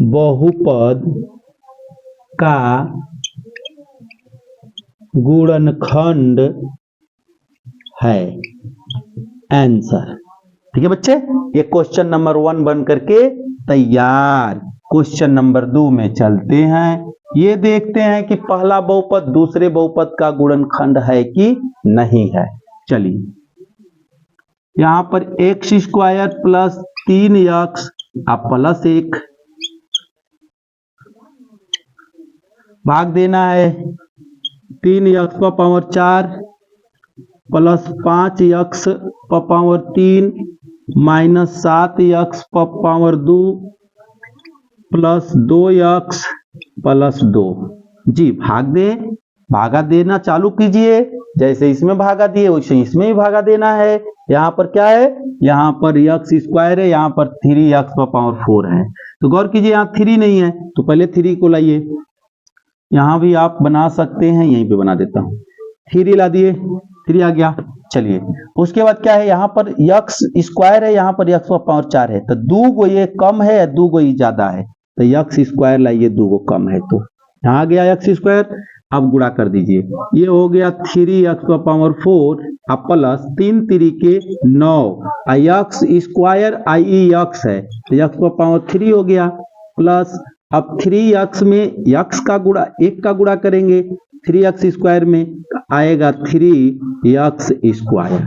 बहुपद का गुणनखंड है, आंसर। ठीक है बच्चे, ये क्वेश्चन नंबर 1 बन करके तैयार। क्वेश्चन नंबर 2 में चलते हैं। ये देखते हैं कि पहला बहुपद दूसरे बहुपद का गुणनखंड है कि नहीं है। चलिए, यहां पर x² प्लस 3x प्लस 1 भाग देना है 3x पर पावर 4 प्लस 5x पर पावर 3 माइनस 7x पर पावर 2 प्लस 2x प्लस 2। जी भाग दे, भागा देना चालू कीजिए, जैसे इसमें भागा दिए वैसे इसमें भी भागा देना है। यहाँ पर क्या है, यहाँ पर x² है, यहाँ पर 3x पर पावर 4 है। तो गौर कीजिए यहाँ 3 नहीं है, तो पहले 3 को लाइए, यहां भी आप बना सकते हैं, यहीं पे बना देता हूं। 3 ला दिए, 3 आ गया। चलिए उसके बाद क्या है, यहाँ पर x² है, यहाँ पर x पर पावर 4 है, तो 2 गो ये कम है, 2 गो ये ज्यादा है, तो x² लाइए, 2 गो कम है, तो यहाँ आ गया x²। अब गुणा कर दीजिए, ये हो गया 3x पर पावर 4 अब प्लस 3 3 के 9 x² x है, तो x पर पावर 3 हो गया, प्लस अब 3x में x का गुणा 1 का गुणा करेंगे 3x² में आएगा 3x²।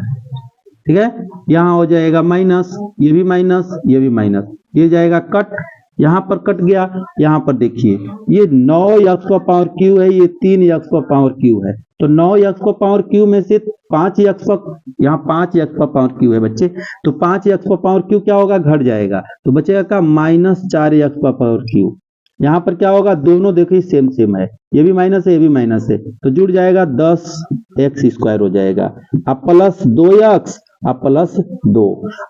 ठीक है, यहाँ हो जाएगा माइनस, ये भी माइनस, ये भी माइनस, ये जाएगा कट, यहाँ पर कट गया। यहाँ पर देखिए ये 9x पर पावर q है, ये 3x पर पावर q है, तो 9x पर पावर q में से 5x पर, यहाँ 5x पर पावर q है बच्चे, तो 5x पर पावर q क्या होगा, घट जाएगा, तो बचेगा का -4x पर पावर q। यहाँ पर क्या होगा, दोनों देखिए सेम सेम है, ये भी माइनस है, ये भी माइनस है, तो जुड़ जाएगा 10x² हो जाएगा, अब प्लस 2x अब प्लस 2।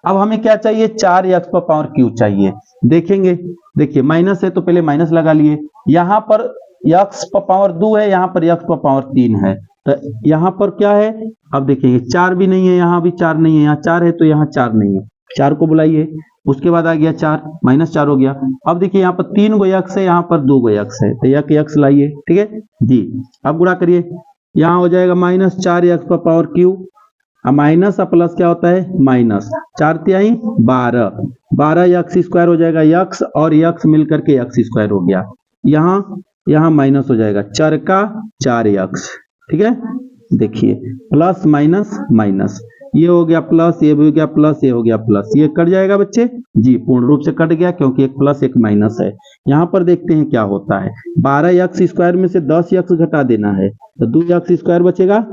अब हमें क्या चाहिए, 4x पर पावर q चाहिए। देखेंगे, देखिए माइनस है तो पहले माइनस लगा लिए, यहाँ पर x पर पावर 2 है, यहाँ पर x पर पावर 3 है, तो यहाँ पर क्या है, अब देखेंगे 4 भी नहीं है, यहाँ भी 4 नहीं है, यहाँ 4 है तो यहाँ 4 नहीं है, 4 को बुलाइए, उसके बाद आ गया 4 -4 हो गया। अब देखिए यहाँ पर 3 गो x है, यहाँ पर 2 गो x है, तो एक x लाइए। ठीक है जी, अब गुणा करिए, यहाँ हो जाएगा -4x पर पावर q, माइनस और प्लस क्या होता है, माइनस 4 3 12 x² हो जाएगा, x और x मिलकर के x² हो गया, यहाँ माइनस हो जाएगा 4 का 4x। ठीक है, देखिए प्लस माइनस माइनस, ये हो गया प्लस, ये भी हो गया प्लस, ये हो गया प्लस, ये कट जाएगा बच्चे जी, पूर्ण रूप से कट गया क्योंकि एक प्लस एक माइनस है। यहाँ पर देखते हैं क्या होता है, 12x² में से 10x घटा देना है, तो 2x² बचेगा।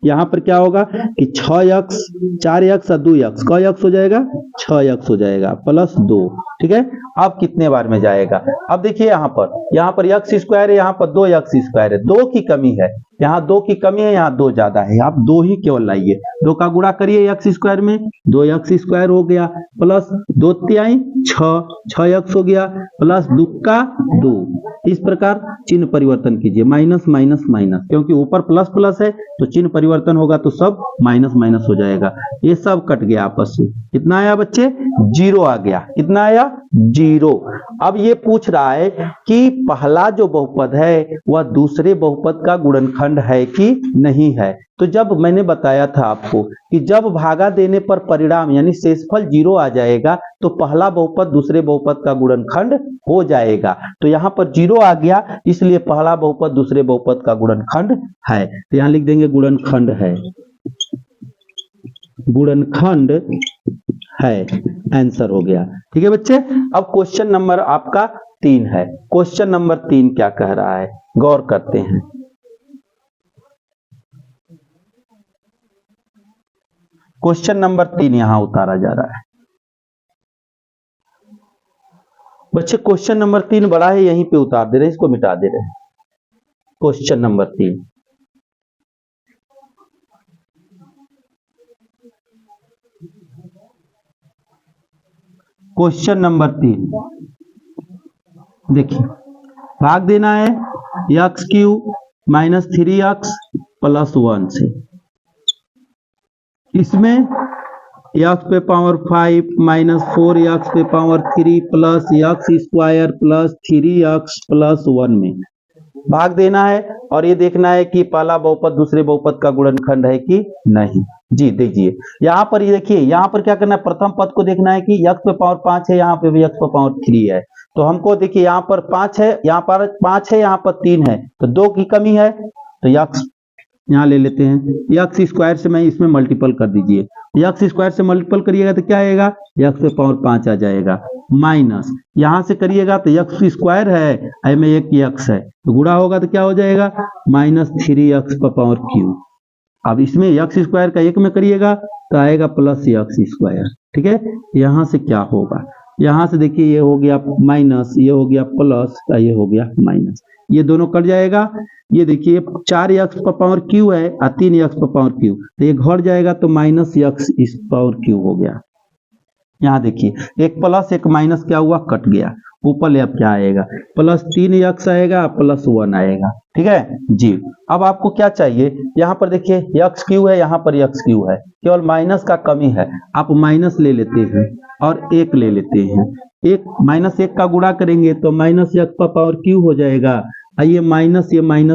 यहाँ पर क्या होगा कि 6x 4x और 2x, क x हो जाएगा 6x हो जाएगा प्लस 2। ठीक है, अब कितने बार में जाएगा, अब देखिए यहाँ पर x² है, यहाँ पर 2x² है, 2 की कमी है, यहाँ 2 की कमी है, यहाँ 2 ज्यादा है, आप 2 ही केवल लाइए। 2 का गुणा करिए एक्स स्क्वायर में, 2x² हो गया, प्लस 2 तिहाई 6x हो गया, प्लस 2 का 2। इस प्रकार चिन्ह परिवर्तन कीजिए, माइनस माइनस माइनस, क्योंकि ऊपर प्लस प्लस है तो चिन्ह परिवर्तन होगा तो सब माइनस माइनस हो जाएगा। ये सब कट गया आपस में, कितना आया बच्चे? 0 आ गया। कितना आया? 0। अब ये पूछ रहा है कि पहला जो बहुपद है वह दूसरे बहुपद का गुणनखंड है कि नहीं है। तो जब मैंने बताया था आपको कि जब भागा देने पर परिणाम यानी शेषफल 0 आ जाएगा तो पहला बहुपद दूसरे बहुपद का गुणनखंड हो जाएगा। तो यहाँ पर 0 आ गया, इसलिए पहला बहुपद दूसरे बहुपद का गुणनखंड है। तो यहाँ लिख देंगे गुणनखंड है, गुणनखंड है, आंसर हो गया। ठीक है बच्चे। अब क्वेश्चन नंबर आपका 3 है। क्वेश्चन नंबर 3 क्या कह रहा है, गौर करते हैं। क्वेश्चन नंबर 3 यहां उतारा जा रहा है बच्चे। क्वेश्चन नंबर 3 बड़ा है, यहीं पे उतार दे रहे हैं, इसको मिटा दे रहे हैं। क्वेश्चन नंबर 3, क्वेश्चन नंबर 3 देखिए, भाग देना है x³ माइनस 3x प्लस 1 से। इसमें x पे पावर 5 माइनस 4x पे power 3 plus x² plus 3x plus 1 में भाग देना है और ये देखना है कि पहला बहुपद दूसरे बहुपद का गुणनखंड है कि नहीं। जी देखिए, यहाँ पर ये देखिए, यहाँ पर क्या करना है, प्रथम पद को देखना है कि x पे पावर 5 है, यहाँ पे भी x पे पावर 3 है। तो हमको देखिए यहाँ पर 5 है, यहाँ पर 5 है, यहाँ पर 3 है, तो 2 की कमी है, तो x यहाँ ले लेते हैं। x² से मैं इसमें मल्टीपल कर दीजिए, x² से मल्टीपल करिएगा तो क्या आएगा, x पे पावर 5 आ जाएगा, माइनस यहां से करिएगा तो x² है, आई में एक x है, तो गुणा होगा तो क्या हो जाएगा, माइनस 3x पर पावर क्यू। अब इसमें x² का 1 में करिएगा तो आएगा प्लस x²। ठीक है, यहां से क्या होगा, यहां से देखिए ये हो गया माइनस, ये हो गया प्लस, ये हो गया माइनस, ये दोनों कट जाएगा। ये देखिए 4x पर पावर क्यू है और 3x पर पावर क्यू, तो ये घट जाएगा तो माइनस x इस पावर क्यू हो गया। यहाँ देखिए एक प्लस एक माइनस क्या हुआ, कट गया। ऊपर ले अब क्या आएगा, प्लस 3x आएगा प्लस 1 आएगा। ठीक है जी। अब आपको क्या चाहिए, यहाँ पर देखिए x³ है, यहाँ पर x³ है, केवल माइनस का कमी है, आप माइनस ले लेते हैं और 1 ले लेते हैं। एक माइनस 1 का गुणा करेंगे तो माइनस x पर पावर क्यू हो जाएगा, ये माइनस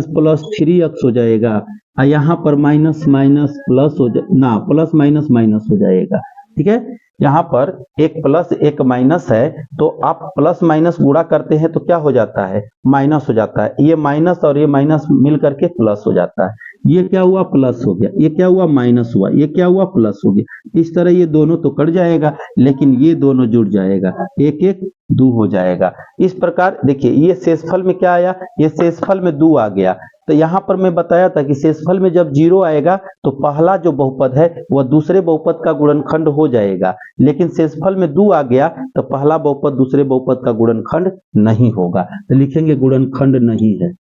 प्लस 3x हो जाएगा, यहाँ पर माइनस माइनस प्लस हो ना, प्लस माइनस माइनस हो जाएगा। ठीक है, यहाँ पर एक प्लस एक माइनस है, तो आप प्लस माइनस गुणा करते हैं तो क्या हो जाता है, माइनस हो जाता है। ये माइनस और ये माइनस मिल करके प्लस हो जाता है। ये क्या हुआ, प्लस हो गया, ये क्या हुआ, माइनस हुआ, ये क्या हुआ, प्लस हो गया। इस तरह ये दोनों तो कट जाएगा, लेकिन ये दोनों जुड़ जाएगा, 1 1 2 हो जाएगा। इस प्रकार देखिए ये शेषफल में क्या आया, ये शेषफल में 2 आ गया। तो यहाँ पर मैं बताया था कि शेषफल में जब 0 आएगा तो पहला जो बहुपद है वह दूसरे बहुपद का गुणनखंड हो जाएगा, लेकिन शेषफल में 2 आ गया तो पहला बहुपद दूसरे बहुपद का गुणनखंड नहीं होगा। तो लिखेंगे गुणनखंड नहीं है,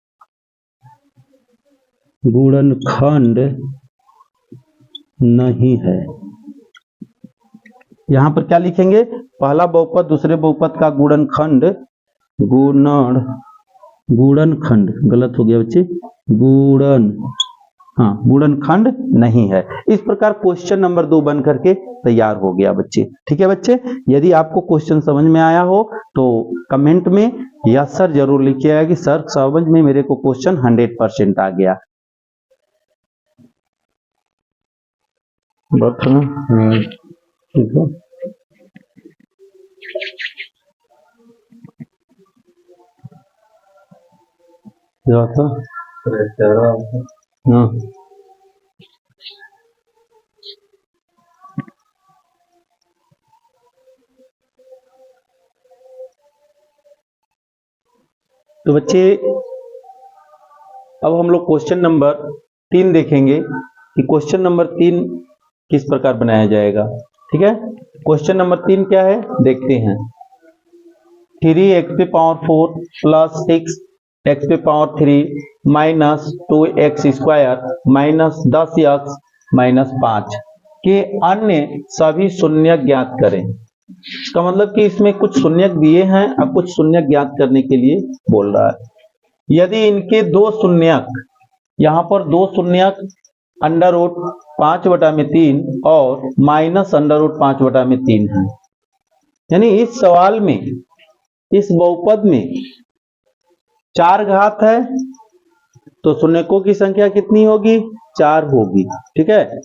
गुणनखंड नहीं है। यहां पर क्या लिखेंगे, पहला बहुपद दूसरे बहुपद का गुणनखंड, गुणनखंड गलत हो गया बच्चे, गुणनखंड नहीं है। इस प्रकार क्वेश्चन नंबर 2 बन करके तैयार हो गया बच्चे। ठीक है बच्चे, यदि आपको क्वेश्चन समझ में आया हो तो कमेंट में यस सर जरूर लिखिएगा कि सर समझ में मेरे को क्वेश्चन 100% आ गया। ठीक है, हाँ तो बच्चे अब हम लोग क्वेश्चन नंबर 3 देखेंगे कि क्वेश्चन नंबर 3 किस प्रकार बनाया जाएगा। ठीक है, क्वेश्चन नंबर 3 क्या है देखते हैं। 3x पे पावर 4 प्लस 6 एक्स पे power 3 minus 2x² minus 10x minus 5 के अन्य सभी शून्यक ज्ञात करें। इसका मतलब कि इसमें कुछ शून्यक दिए हैं और कुछ शून्यक ज्ञात करने के लिए बोल रहा है। यदि इनके दो शून्यक, यहाँ पर दो शून्यक √5/3 और माइनस √5/3 है, यानी इस सवाल में, इस बहुपद में 4 घात है तो शून्यकों की संख्या कितनी होगी? 4 होगी। ठीक है,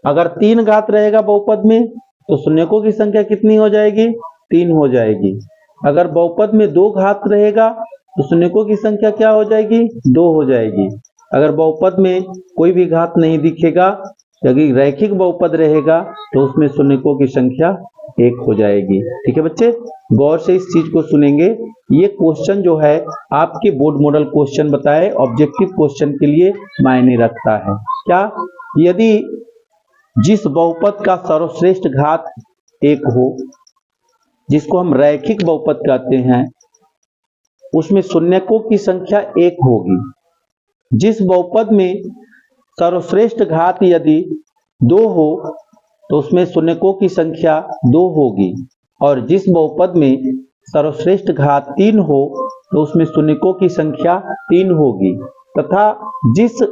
अगर 3 घात रहेगा बहुपद में तो शून्यकों की संख्या कितनी हो जाएगी? 3 हो जाएगी। अगर बहुपद में 2 घात रहेगा तो शून्यकों की संख्या क्या हो जाएगी? 2 हो जाएगी। अगर बहुपद में कोई भी घात नहीं दिखेगा, यदि रैखिक बहुपद रहेगा तो उसमें शून्यकों की संख्या 1 हो जाएगी। ठीक है बच्चे, गौर से इस चीज को सुनेंगे। ये क्वेश्चन जो है आपके बोर्ड मॉडल क्वेश्चन बताए, ऑब्जेक्टिव क्वेश्चन के लिए मायने रखता है। क्या? यदि जिस बहुपद का सर्वश्रेष्ठ घात 1 हो, जिसको हम रैखिक बहुपद कहते हैं, उसमें शून्यकों की संख्या 1 होगी। जिस बहुपद में सर्वश्रेष्ठ घात यदि 2 हो तो उसमें शून्यकों की संख्या 2 होगी, और जिस बहुपद में सर्वश्रेष्ठ घात 3 हो तो उसमें शून्यकों की संख्या 3 होगी, तथा जिस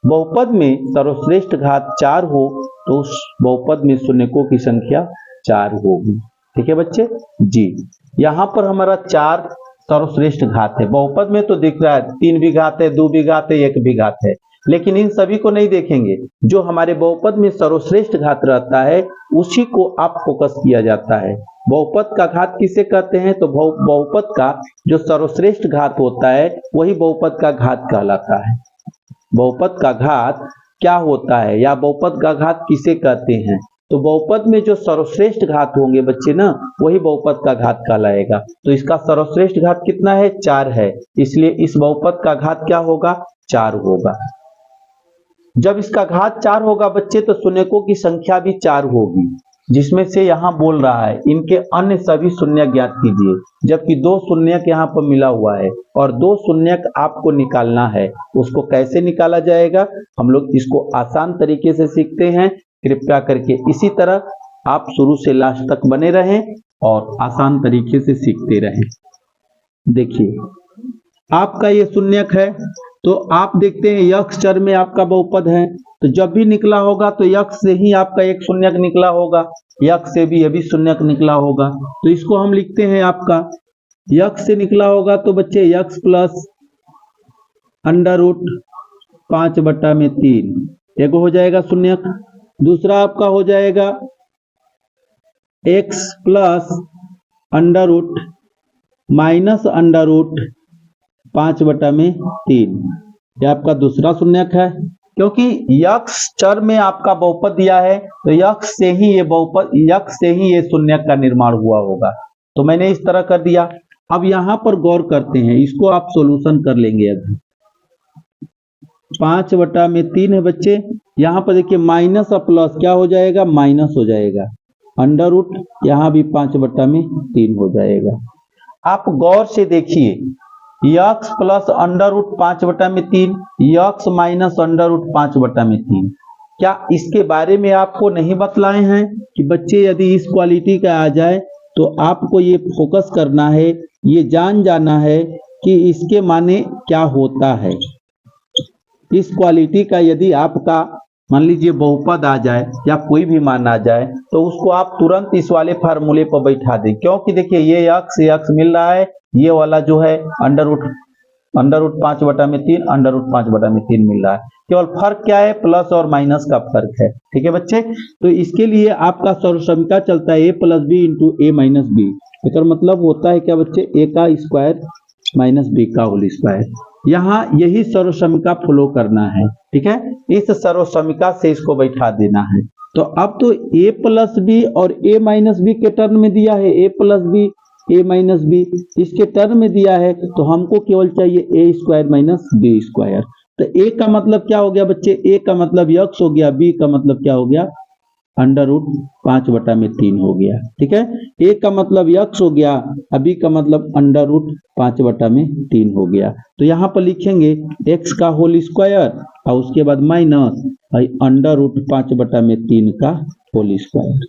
बहुपद में सर्वश्रेष्ठ घात 4 हो तो उस बहुपद में शून्यकों की संख्या 4 होगी। ठीक है बच्चे जी, यहाँ पर हमारा 4 सर्वश्रेष्ठ घात है। बहुपद में तो दिख रहा है 3 भी घात है, 2 भी घात है, 1 भी घात है, लेकिन इन सभी को नहीं देखेंगे। जो हमारे बहुपद में सर्वश्रेष्ठ घात रहता है उसी को आप फोकस किया जाता है। बहुपद का घात किसे कहते हैं? तो बहुपद का जो सर्वश्रेष्ठ घात होता है वही बहुपद का घात कहलाता है। बहुपद का घात क्या होता है या बहुपद का घात किसे कहते हैं? तो बहुपद में जो सर्वश्रेष्ठ घात होंगे बच्चे ना, वही बहुपद का घात कहलाएगा। तो इसका सर्वश्रेष्ठ घात कितना है? 4 है, इसलिए इस बहुपद का घात क्या होगा? 4 होगा। जब इसका घात 4 होगा बच्चे तो शून्यकों की संख्या भी 4 होगी, जिसमें से यहाँ बोल रहा है इनके अन्य सभी शून्यक ज्ञात कीजिए, जबकि 2 शून्यक यहाँ पर मिला हुआ है और 2 शून्यक आपको निकालना है। उसको कैसे निकाला जाएगा? हम लोग इसको आसान तरीके से सीखते हैं। कृपया करके इसी तरह आप शुरू से लास्ट तक बने रहें और आसान तरीके से सीखते रहें। देखिए, आपका ये शून्यक है तो आप देखते हैं यक्ष चर में आपका बहुपद है, तो जब भी निकला होगा तो यक्ष से ही आपका एक शून्यक निकला होगा, यक्ष से भी ये भी शून्यक निकला होगा। तो इसको हम लिखते हैं, आपका यक्ष से निकला होगा तो बच्चे यक्ष प्लस √5/3 एक हो जाएगा शून्यक। दूसरा आपका हो जाएगा x प्लस √ माइनस √5/3, यह आपका दूसरा शून्यक है। क्योंकि यक्ष चर में आपका बहुपद दिया है तो यक्ष से ही ये शून्यक का निर्माण हुआ होगा, तो मैंने इस तरह कर दिया। अब यहां पर गौर करते हैं, इसको आप सॉल्यूशन कर लेंगे। अभी 5/3 है बच्चे, यहाँ पर देखिए माइनस और प्लस क्या हो जाएगा? माइनस हो जाएगा। √ यहाँ भी 5/3 हो जाएगा। आप गौर से देखिए, यक्ष प्लस √5/3, यक्ष माइनस √5/3, क्या इसके बारे में आपको नहीं बतलाए हैं कि बच्चे यदि इस क्वालिटी का आ जाए तो आपको ये फोकस करना है, ये जाना है कि इसके माने क्या होता है। इस क्वालिटी का यदि आपका मान लीजिए बहुपद आ जाए या कोई भी मान आ जाए तो उसको आप तुरंत इस वाले फार्मूले पर बैठा दें, क्योंकि देखिए ये यक्ष मिल रहा है, ये वाला जो है √5/3 √5/3 मिल रहा है। केवल फर्क क्या है? प्लस और माइनस का फर्क है। ठीक है बच्चे, तो इसके लिए आपका सर्वसमीका चलता है a + b × a - b। इसका मतलब होता है क्या बच्चे? a का स्क्वायर माइनस b का होल स्क्वायर। यहाँ यही सर्वसमीका फॉलो करना है। ठीक है, इस सर्वसमीका से इसको बैठा देना है। तो अब तो a + b और a - b के टर्म में दिया है, a + b a - b इसके टर्म में दिया है, तो हमको केवल चाहिए a² - b²। तो a का मतलब क्या हो गया बच्चे? a का मतलब यक्ष हो गया, b का मतलब क्या हो गया? अंडर रूट 5/3 हो गया। ठीक है, ए का मतलब यक्स हो गया, बी का मतलब अंडर रूट 5/3 हो गया। तो यहाँ पर लिखेंगे एक्स का होल स्क्वायर और उसके बाद माइनस अंडर रूट 5/3 का होल स्क्वायर।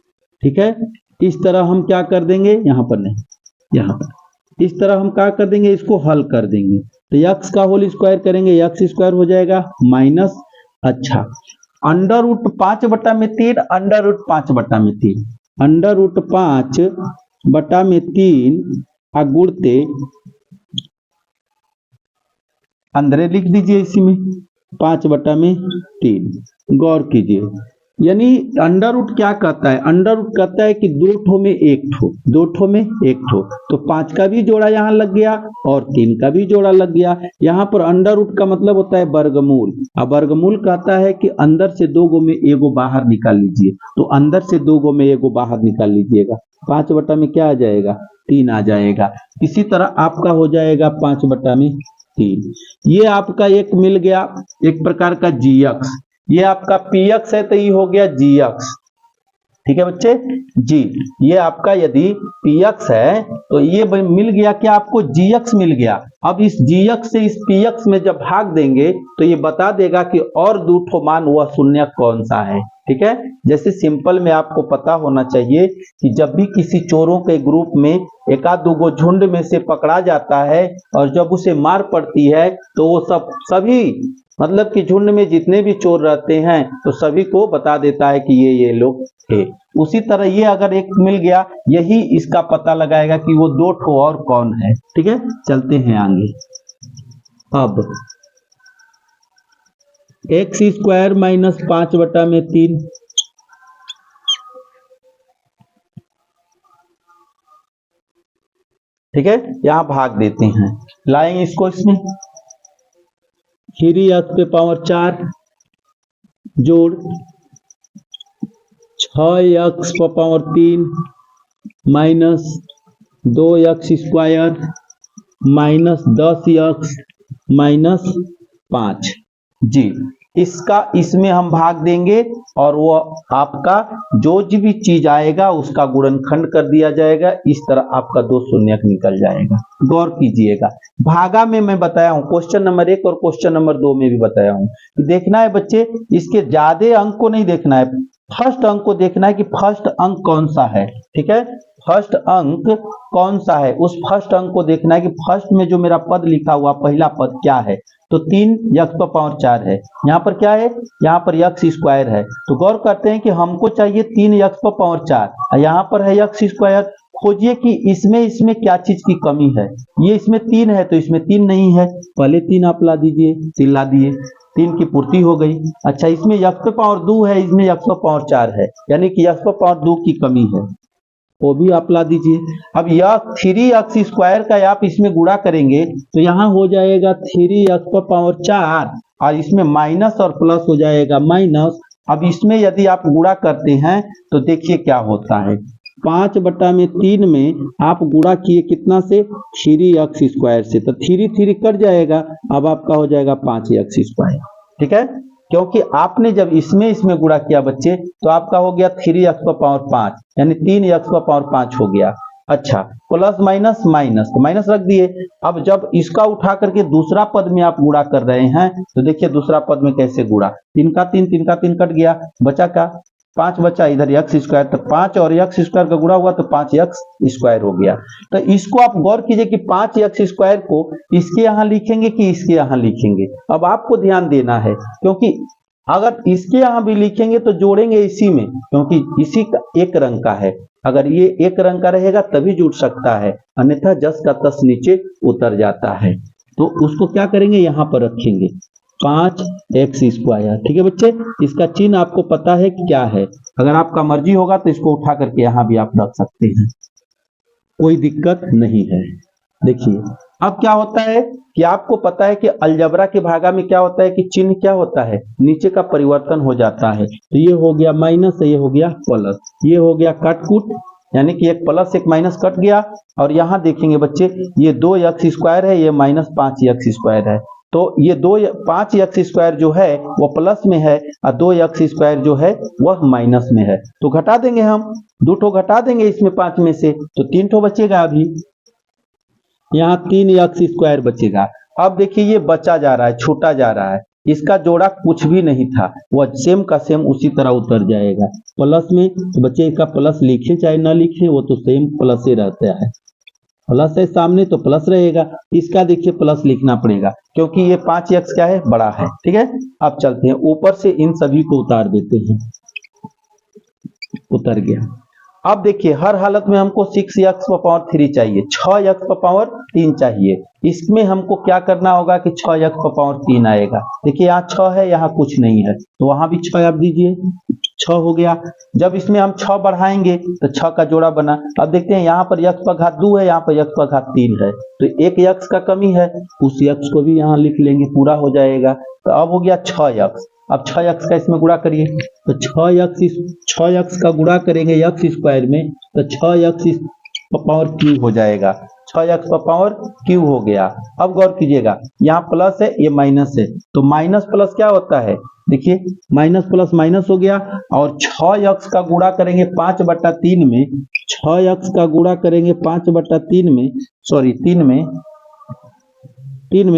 ठीक है, इस तरह हम क्या कर देंगे, यहाँ पर नहीं, यहाँ पर इस तरह हम क्या कर देंगे, इसको हल कर देंगे। तो यक्स का होल स्क्वायर करेंगे, यक्स स्क्वायर हो जाएगा माइनस, अच्छा under root 5/3 under root 5/3 under root 5/3 गुणते अंदर लिख दीजिए, इसी में 5/3 गौर कीजिए। यानी अंडर रूट क्या कहता है, अंडर रूट कहता है कि दो ठो में एक ठो, दो ठो में एक ठो, तो 5 का भी जोड़ा यहाँ लग गया और 3 का भी जोड़ा लग गया। यहाँ पर अंडर रूट का मतलब होता है वर्गमूल, अब वर्गमूल कहता है कि अंदर से 2 गो में एगो बाहर निकाल लीजिए, तो अंदर से 2 गो में एगो बाहर निकाल लीजिएगा, 5 में क्या आ जाएगा, 3 आ जाएगा। इसी तरह आपका हो जाएगा 5/3। ये आपका एक मिल गया एक प्रकार का GX, ये आपका PX है तो ये हो गया GX। ठीक है बच्चे जी, ये आपका यदि PX है तो ये मिल गया, क्या आपको GX मिल गया। अब इस GX से इस PX में जब भाग देंगे तो ये बता देगा कि और 2 ठो मान वह शून्य कौन सा है। ठीक है, जैसे सिंपल में आपको पता होना चाहिए कि जब भी किसी चोरों के ग्रुप में एकाध दो गो झुंड में से पकड़ा जाता है और जब उसे मार पड़ती है तो वो सभी मतलब कि झुंड में जितने भी चोर रहते हैं तो सभी को बता देता है कि ये लोग थे। उसी तरह ये अगर एक मिल गया, यही इसका पता लगाएगा कि वो 2 ठो और कौन है। ठीक है, चलते हैं आगे। अब एक्स स्क्वायर माइनस 5/3, ठीक है, यहां भाग देते हैं, लाएंगे इसको इसमें 3x⁴ जोड़ 6x⁴ minus 2x² minus 10x minus 5 जी। इसका इसमें हम भाग देंगे और वो आपका जो भी चीज आएगा उसका गुणनखंड कर दिया जाएगा, इस तरह आपका 2 शून्य निकल जाएगा। गौर कीजिएगा, भागा में मैं बताया हूं, क्वेश्चन नंबर 1 और क्वेश्चन नंबर 2 में भी बताया हूं। देखना है बच्चे, इसके ज्यादा अंक को नहीं देखना है, फर्स्ट अंक को देखना है कि फर्स्ट अंक कौन सा है। ठीक है, फर्स्ट अंक कौन सा है, उस फर्स्ट अंक को देखना है कि फर्स्ट में जो मेरा पद लिखा हुआ पहला पद क्या है, तो 3x⁴ है। यहाँ पर क्या है, यहाँ पर x² है। तो गौर करते हैं कि हमको चाहिए 3x⁴, यहाँ पर है x²। खोजिए कि इसमें क्या चीज की कमी है, ये इसमें 3 है तो इसमें 3 नहीं है, पहले 3 आप ला दीजिए, 3 ला दिए, 3 की पूर्ति हो गई। अच्छा, इसमें x⁴ है, इसमें x⁴ है, यानी कि x⁴ की कमी है, वो भी आप ला दीजिए। अब यह 3x² का आप इसमें गुणा करेंगे तो यहाँ हो जाएगा 3x⁴ और इसमें माइनस और प्लस हो जाएगा माइनस। अब इसमें यदि आप गुणा करते हैं तो देखिए क्या होता है, 5/3 में आप गुणा किए कितना से, 3x² से, तो 3 कट जाएगा, अब आपका हो जाएगा 5x²। ठीक है, क्योंकि आपने जब इसमें गुणा किया बच्चे तो आपका हो गया 3x⁴, यानी 3x⁴ हो गया। अच्छा, प्लस माइनस माइनस तो माइनस रख दिए। अब जब इसका उठा करके दूसरा पद में आप गुणा कर रहे हैं तो देखिए दूसरा पद में कैसे गुणा, 3 का 3 कट गया, बचा का 5 बचा, इधर x² तो 5 और x² का गुणा हुआ तो 5x² हो गया। तो इसको आप गौर कीजिए कि 5x² को इसके यहाँ लिखेंगे कि इसके यहाँ लिखेंगे। अब आपको ध्यान देना है, क्योंकि अगर इसके यहाँ भी लिखेंगे तो जोड़ेंगे इसी में, क्योंकि इसी का एक रंग का है, अगर ये एक रंग का रहेगा तभी जुड़ सकता है, अन्यथा जस का तस नीचे उतर जाता है। तो उसको क्या करेंगे, यहाँ पर रखेंगे 5x²। ठीक है बच्चे, इसका चिन्ह आपको पता है कि क्या है, अगर आपका मर्जी होगा तो इसको उठा करके यहाँ भी आप रख सकते हैं, कोई दिक्कत नहीं है। देखिए अब क्या होता है कि आपको पता है कि अलजबरा के भागा में क्या होता है कि चिन्ह क्या होता है, नीचे का परिवर्तन हो जाता है। तो ये हो गया माइनस, ये हो गया प्लस, ये हो गया कट-कुट, यानी कि एक प्लस एक माइनस कट गया। और यहाँ देखेंगे बच्चे, ये 2x² है, ये -5x² है, तो ये 5x स्क्वायर जो है वो प्लस में है और 2x स्क्वायर जो है वह माइनस में है। तो घटा देंगे हम, 2 ठो घटा देंगे इसमें 5 में से, तो 3 ठो बचेगा। अभी यहाँ 3x स्क्वायर बचेगा। अब देखिए ये बचा जा रहा है, छूटा जा रहा है, इसका जोड़ा कुछ भी नहीं था, वह सेम का सेम उसी तरह उतर जाएगा। प्लस में तो बच्चे इसका प्लस लिखे चाहे ना लिखे, वो तो सेम प्लस ही रहता है। प्लस है सामने तो प्लस रहेगा, इसका देखिए प्लस लिखना पड़ेगा क्योंकि ये 5x क्या है, बड़ा है। ठीक है, अब चलते हैं ऊपर से इन सभी को उतार देते हैं। उतर गया। अब देखिए हर हालत में हमको 6x⁻³ चाहिए, 6x⁻³ चाहिए। इसमें हमको क्या करना होगा कि 6x⁻³ आएगा। देखिए यहाँ 6 है, यहाँ कुछ नहीं है, तो वहां भी 6 आप दीजिए, 6 हो गया। जब इसमें हम 6 बढ़ाएंगे तो 6 का जोड़ा बना। अब देखते हैं यहाँ पर x⁻² है, यहाँ पर x⁻³ है, तो एक x का कमी है, उस x को भी यहाँ लिख लेंगे, पूरा हो जाएगा। तो अब हो गया 6x। अब 6x का इसमें गुणा करिए, तो 6x का गुणा करेंगे x स्क्वायर में, तो 6x⁻³ हो जाएगा। 6x⁻³ हो गया। अब गौर कीजिएगा, यहाँ प्लस है, ये माइनस है, तो माइनस प्लस क्या होता है, देखिए माइनस प्लस माइनस हो गया। और 6x का गुणा करेंगे 5/3 में, 6x का गुणा करेंगे 5/3 में, सॉरी 3 में,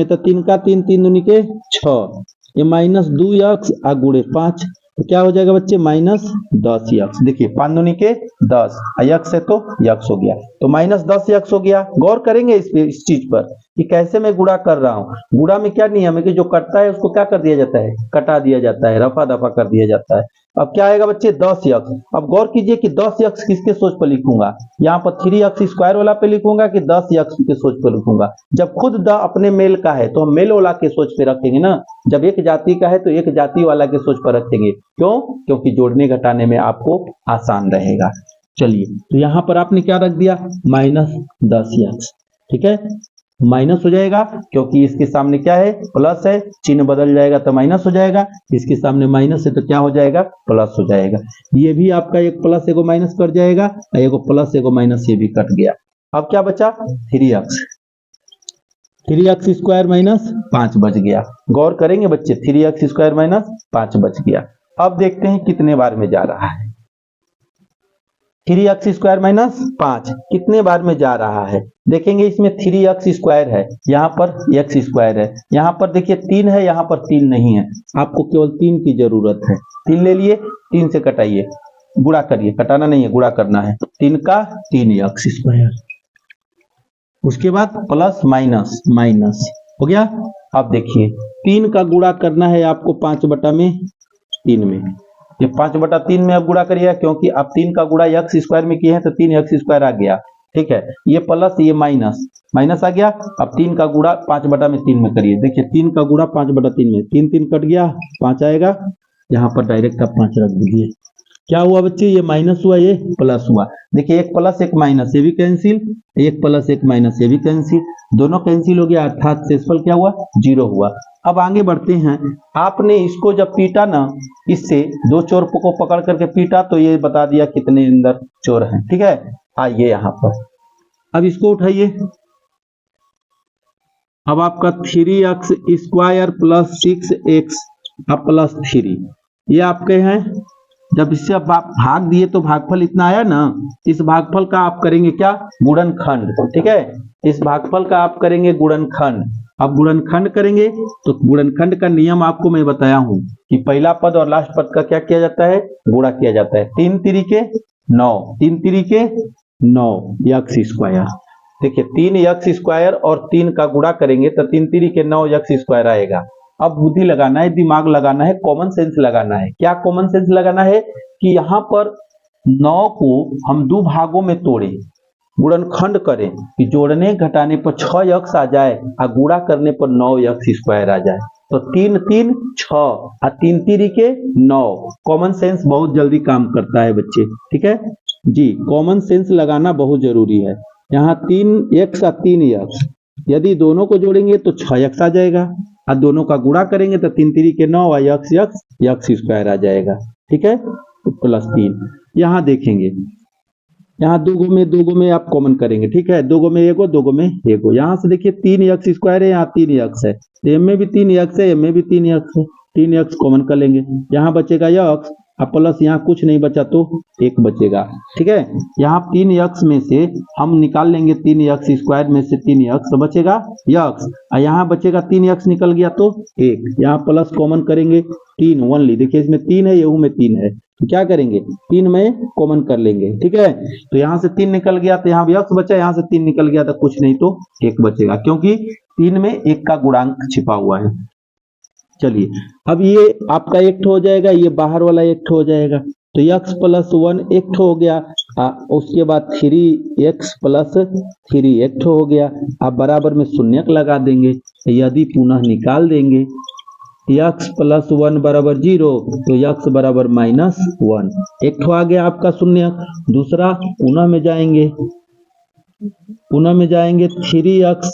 तो 3 का 3, 3 दूनी के 6, ये -2x आ गुणे 5, तो क्या हो जाएगा बच्चे, -10x। देखिए 5 दूनी के 10, x है तो x हो गया, तो -10x हो गया। गौर करेंगे इस चीज पर कि कैसे मैं गुणा कर रहा हूँ। गुणा में क्या नियम है कि जो कटता है उसको क्या कर दिया जाता है, कटा दिया जाता है, रफा दफा कर दिया जाता है। अब क्या आएगा बच्चे, 10x। अब गौर कीजिए कि 10x किसके सोच पर लिखूंगा, यहाँ पर 3x स्क्वायर वाला पे लिखूंगा कि 10x के सोच पर लिखूंगा। जब खुद द अपने मेल का है तो हम मेल वाला के सोच पे रखेंगे ना, जब एक जाति का है तो एक जाति वाला के सोच पर रखेंगे। क्यों? क्योंकि जोड़ने घटाने में आपको आसान रहेगा। चलिए, तो यहाँ पर आपने क्या रख दिया, -10x। ठीक है, माइनस हो जाएगा क्योंकि इसके सामने क्या है, प्लस है, चिन्ह बदल जाएगा तो माइनस हो जाएगा। इसके सामने माइनस है तो क्या हो जाएगा, प्लस हो जाएगा। ये भी आपका एक प्लस एगो माइनस कट जाएगा, एगो प्लस एगो माइनस, ये भी कट गया। अब क्या बचा, 3x। 3x स्क्वायर माइनस 5 बच गया। गौर करेंगे बच्चे, 3x स्क्वायर माइनस 5 बच गया। अब देखते हैं कितने बार में जा रहा है। 3x स्क्वायर माइनस 5 कितने बार में जा रहा है, देखेंगे इसमें 3x स्क्वायर है, यहाँ पर x स्क्वायर है, यहाँ पर देखिए 3 है, यहाँ पर 3 नहीं है, आपको केवल 3 की जरूरत है। 3 ले लिए, 3 से कटाइए, गुणा करिए, कटाना नहीं है, गुणा करना है। 3 का 3x स्क्वायर, उसके बाद प्लस माइनस माइनस हो गया। अब देखिए 3 का गुणा करना है आपको 5/3 में, ये 5/3 में अब गुणा करिएगा क्योंकि आप 3 का गुणा x स्क्वायर में किए हैं तो 3x स्क्वायर आ गया। ठीक है, ये प्लस ये माइनस, माइनस आ गया। अब 3 का गुणा 5/3 में करिए, देखिए 3 का गुणा 5/3 में, 3 3 कट गया, 5 आएगा, यहाँ पर डायरेक्ट आप 5 रख दीजिए। क्या हुआ बच्चे, ये माइनस हुआ, ये प्लस हुआ। देखिए एक प्लस एक माइनस, ये भी कैंसिल, एक प्लस एक माइनस, ये भी कैंसिल, दोनों कैंसिल हो गया, अर्थात शेषफल क्या हुआ, 0 हुआ। अब आगे बढ़ते हैं। आपने इसको जब पीटा ना, इससे 2 चोर को पकड़ करके पीटा तो ये बता दिया कितने अंदर चोर हैं। ठीक है, आइए यहाँ पर, अब इसको उठाइए। अब आपका 3x square plus 6x plus 3, ये आपके हैं। जब इससे आप भाग दिए तो भागफल इतना आया ना, इस भागफल का आप करेंगे क्या, गुणनखंड। ठीक है, इस भागफल का आप करेंगे गुणनखंड। अब गुणनखंड करेंगे तो गुणनखंड का नियम आपको मैं बताया हूं कि पहला पद और लास्ट पद का क्या किया जाता है, गुणा किया जाता है। 3 तिरिके 9, 3 तिरिके 9 x स्क्वायर। देखिए 3x स्क्वायर और 3 का गुणा करेंगे तो 3 तिरिके 9 x स्क्वायर आएगा। अब बुद्धि लगाना है, दिमाग लगाना है, कॉमन सेंस लगाना है। क्या कॉमन सेंस लगाना है कि यहाँ पर 9 को हम 2 भागों में तोड़े, गुणनखंड करें कि जोड़ने घटाने पर 6x आ जाए और गुणा करने पर 9x स्क्वायर आ जाए। तो 3 3 6 और 3 तिरिके 9। कॉमन सेंस बहुत जल्दी काम करता है बच्चे। ठीक है जी, कॉमन सेंस लगाना बहुत जरूरी है। यहाँ 3x और 3x, यदि दोनों को जोड़ेंगे तो 6x आ जाएगा और दोनों का गुणा करेंगे तो 3 तिरिके 9 और x स्क्वायर आ जाएगा। ठीक है, तो +3। यहाँ देखेंगे यहाँ दो गो में आप कॉमन करेंगे, ठीक है, दो गो में एगो, दो गो में एगो। यहाँ से देखिए 3x² है, यहाँ 3x है, तो एम में भी 3x है, एम में भी 3x है, 3x कॉमन कर लेंगे। यहाँ बचेगा x और प्लस यहाँ कुछ नहीं बचा तो 1 बचेगा, ठीक है। यहाँ 3x में से हम निकाल लेंगे 3x² में से 3x तो बचेगा x, और यहाँ बचेगा 3x निकल गया तो 1, यहाँ प्लस कॉमन करेंगे 3 ओनली। देखिए इसमें 3 है, यहू में 3 है, तो क्या करेंगे 3 में कॉमन कर लेंगे, ठीक है। तो यहाँ से 3 निकल गया तो यहाँ x बचा, यहाँ से 3 निकल गया तो कुछ नहीं तो 1 बचेगा, क्योंकि 3 में 1 का गुणांक छिपा हुआ है। चलिए अब ये आपका एक हो जाएगा, ये बाहर वाला एक हो जाएगा, तो x + 1 एक हो गया, उसके बाद 3x + 3 एक हो गया। आप बराबर में शून्यक लगा देंगे, यदि पुनः निकाल देंगे x + 1 = 0 तो x = -1, एक आ गया आपका शून्यक। दूसरा पुनः में जाएंगे, 3x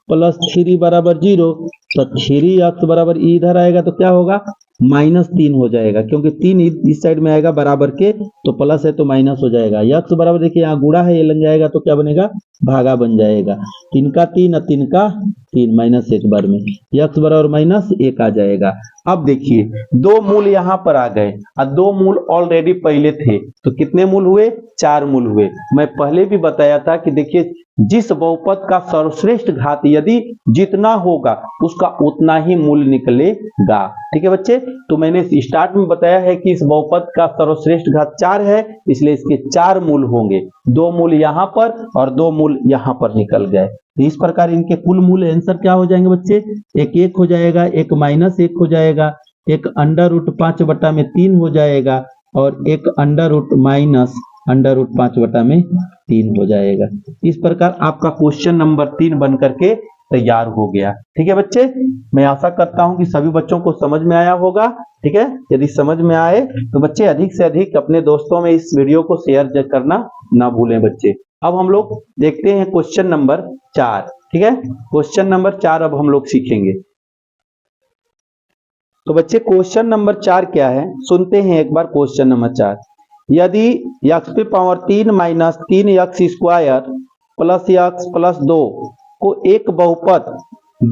+ 3 = 0, तो 3x बराबर इधर आएगा तो क्या होगा -3 हो जाएगा, क्योंकि 3 इस साइड में आएगा बराबर के, तो प्लस है तो माइनस हो जाएगा। x बराबर देखिए यहाँ गुणा है, ये लग जाएगा तो क्या बनेगा भागा बन जाएगा, 3 का 3 और 3 का 3 -1 बार में x बराबर -1 आ जाएगा। अब देखिए दो मूल यहाँ पर आ गए और दो मूल ऑलरेडी पहले थे, तो कितने मूल हुए 4 मूल हुए। मैं पहले भी बताया था कि देखिए जिस बहुपद का सर्वश्रेष्ठ घात यदि जितना होगा उसका उतना ही मूल निकलेगा, ठीक है बच्चे। तो मैंने स्टार्ट में बताया है कि इस बहुपद का सर्वश्रेष्ठ घात 4 है, इसलिए इसके 4 मूल होंगे, 2 मूल यहाँ पर और 2 मूल यहाँ पर निकल गए। तो इस प्रकार इनके कुल मूल आंसर क्या हो जाएंगे बच्चे, एक 1 हो जाएगा, एक -1 हो जाएगा, एक √5/3 हो जाएगा और एक √5/3 हो जाएगा। इस प्रकार आपका क्वेश्चन नंबर 3 बन करके तैयार हो गया, ठीक है बच्चे। मैं आशा करता हूं कि सभी बच्चों को समझ में आया होगा, ठीक है। यदि समझ में आए तो बच्चे अधिक से अधिक अपने दोस्तों में इस वीडियो को शेयर करना ना भूलें बच्चे। अब हम लोग देखते हैं क्वेश्चन नंबर 4, ठीक है। क्वेश्चन नंबर 4 अब हम लोग सीखेंगे। तो बच्चे क्वेश्चन नंबर 4 क्या है, सुनते हैं एक बार क्वेश्चन नंबर 4। यदि x⁻³ - 3x² + x + 2 को एक बहुपद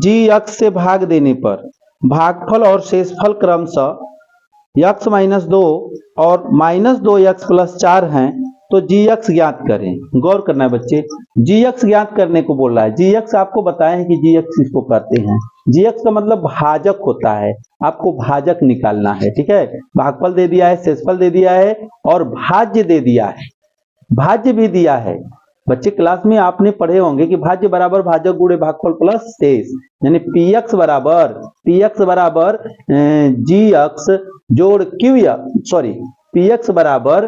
gx से भाग देने पर भागफल और शेषफल क्रमशः x - 2 और -2x + 4 हैं, तो gx ज्ञात करें। गौर करना है बच्चे, gx ज्ञात करने को बोल रहा है। gx आपको बताए हैं कि gx किसको कहते हैं, gx का मतलब भाजक होता है, आपको भाजक निकालना है, ठीक है। भागफल दे दिया है, शेषफल दे दिया है और भाज्य दे दिया है, भाज्य भी दिया है। बच्चे क्लास में आपने पढ़े होंगे कि भाज्य बराबर भाजक गुणे भागफल प्लस शेष, यानी px बराबर gx जोड़ qx, सॉरी px बराबर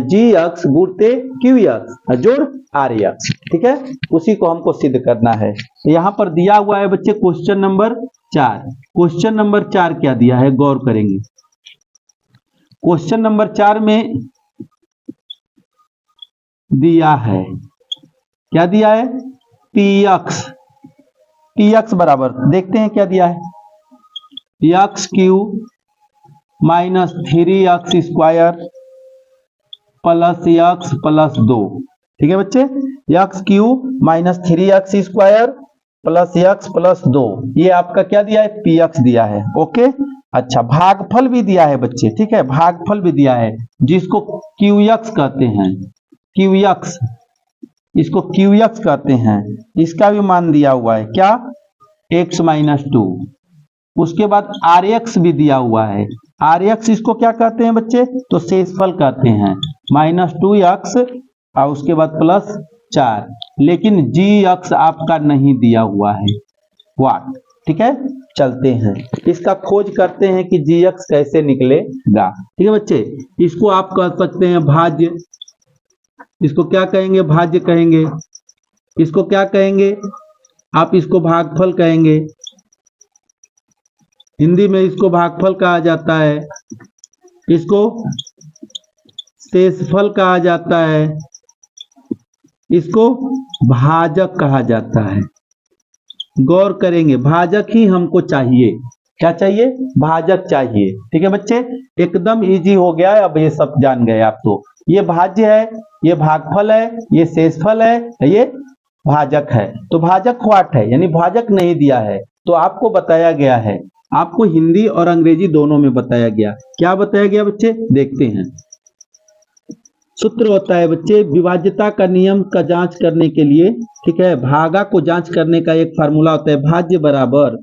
gx गुणते qx जोड़ rx, ठीक है। उसी को हमको सिद्ध करना है। तो यहाँ पर दिया हुआ है बच्चे क्वेश्चन नंबर 4। क्वेश्चन नंबर 4 क्या दिया है, गौर करेंगे। क्वेश्चन नंबर 4 में दिया है, क्या दिया है, px बराबर देखते हैं क्या दिया है, x³ - 3x² + x + 2, ठीक है बच्चे। x³ - 3x² + x + 2, ये आपका क्या दिया है, px दिया है, ओके। अच्छा भागफल भी दिया है बच्चे, ठीक है, भागफल भी दिया है जिसको qx कहते हैं, qx, इसको qx कहते हैं, इसका भी मान दिया हुआ है क्या, x - 2। उसके बाद rx भी दिया हुआ है, rx इसको क्या कहते हैं बच्चे, तो शेषफल कहते हैं, -2x और उसके बाद +4, लेकिन gx आपका नहीं दिया हुआ है, वाट, ठीक है। चलते हैं इसका खोज करते हैं कि gx कैसे निकलेगा, ठीक है बच्चे। इसको आप कह सकते हैं भाज्य, इसको क्या कहेंगे, भाज्य कहेंगे, इसको क्या कहेंगे आप, इसको भागफल कहेंगे, हिंदी में इसको भागफल कहा जाता है, इसको शेषफल कहा जाता है, इसको भाजक कहा जाता है। गौर करेंगे भाजक ही हमको चाहिए, क्या चाहिए? भाजक चाहिए। ठीक है बच्चे, एकदम इजी हो गया है, अब ये सब जान गए आप। तो ये भाज्य है, ये भागफल है, ये शेषफल है, ये भाजक है। तो भाजक व्हाट है, यानी भाजक नहीं दिया है, तो आपको बताया गया है, आपको हिंदी और अंग्रेजी दोनों में बताया गया। क्या बताया गया बच्चे, देखते हैं। सूत्र होता है बच्चे, विभाज्यता का नियम का जांच करने के लिए, ठीक है, भागा को जांच करने का एक फार्मूला होता है, भाज्य बराबर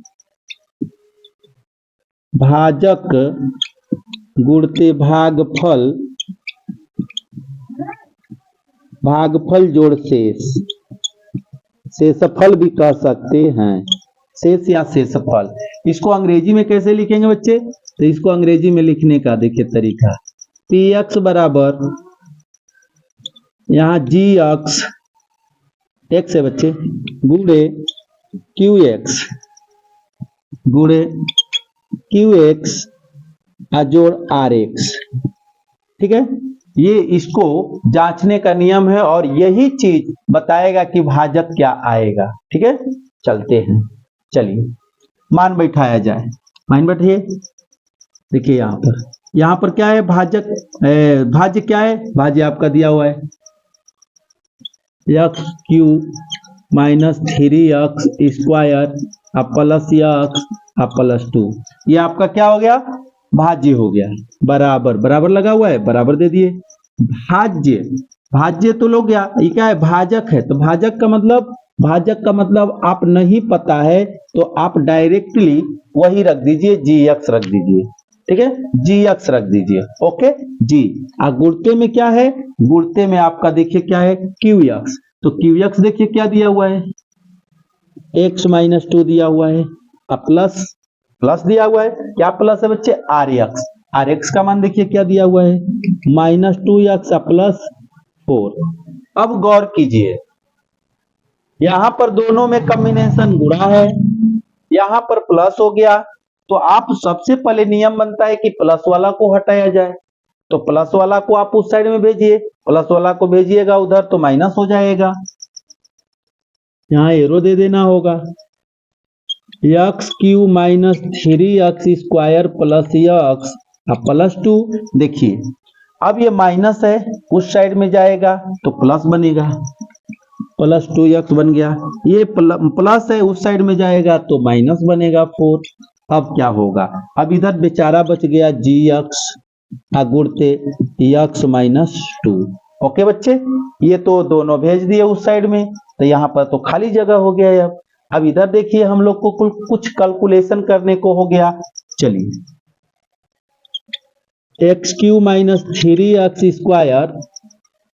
भाजक गुणते भागफल, भागफल जोड़ शेष, शेषफल भी कह सकते हैं, शेष या शेषफल। इसको अंग्रेजी में कैसे लिखेंगे बच्चे, तो इसको अंग्रेजी में लिखने का देखिए तरीका, पी एक्स बराबर, यहाँ जी एक्स, एक्स है बच्चे, गुणे क्यू एक्स, गुणे क्यू एक्स जोड़ आर एक्स। ठीक है, ये इसको जांचने का नियम है और यही चीज बताएगा कि भाजक क्या आएगा। ठीक है, चलते हैं, चलिए मान बैठाया जाए, मान बैठिए। देखिए यहाँ पर क्या है, भाजक, भाज्य क्या है, भाज्य आपका दिया हुआ है x cube minus 3x square plus x plus 2, ये आपका क्या हो गया, भाज्य हो गया। बराबर बराबर लगा हुआ है, बराबर दे दिए। भाज्य, भाज्य तो लोग ये क्या है, भाजक है, तो भाजक का मतलब, भाजक का मतलब आप नहीं पता है तो आप डायरेक्टली वही रख दीजिए, जी एक्स रख दीजिए। ठीक है, जी एक्स रख दीजिए, ओके जी। गुणते में क्या है, गुणते में आपका देखिए क्या है, क्यू एक्स, तो क्यू एक्स देखिए क्या दिया हुआ है, एक्स माइनस 2 दिया हुआ है, प्लस प्लस दिया हुआ है, क्या प्लस है बच्चे, आर एक्स, आर एक्स का मान देखिए क्या दिया हुआ है, माइनस 2x प्लस 4। अब गौर कीजिए, यहां पर दोनों में कॉम्बिनेशन गुणा है, यहां पर प्लस हो गया, तो आप सबसे पहले नियम बनता है कि प्लस वाला को हटाया जाए, तो प्लस वाला को आप उस साइड में भेजिए, प्लस वाला को भेजिएगा उधर तो माइनस हो जाएगा, यहां एरो दे देना होगा, x cube minus 3x square plus x plus 2। देखिए अब ये माइनस है, उस साइड में जाएगा तो प्लस बनेगा, प्लस 2x बन गया, ये प्लस है, उस साइड में जाएगा तो माइनस बनेगा 4। अब क्या होगा, अब इधर बेचारा बच गया जी एक्स गुणते एक्स माइनस 2। ओके बच्चे, ये तो दोनों भेज दिए उस साइड में, तो यहाँ पर तो खाली जगह हो गया। अब इधर देखिए हम लोग को कुछ कैलकुलेशन करने को हो गया, चलिए x cube minus 3x square,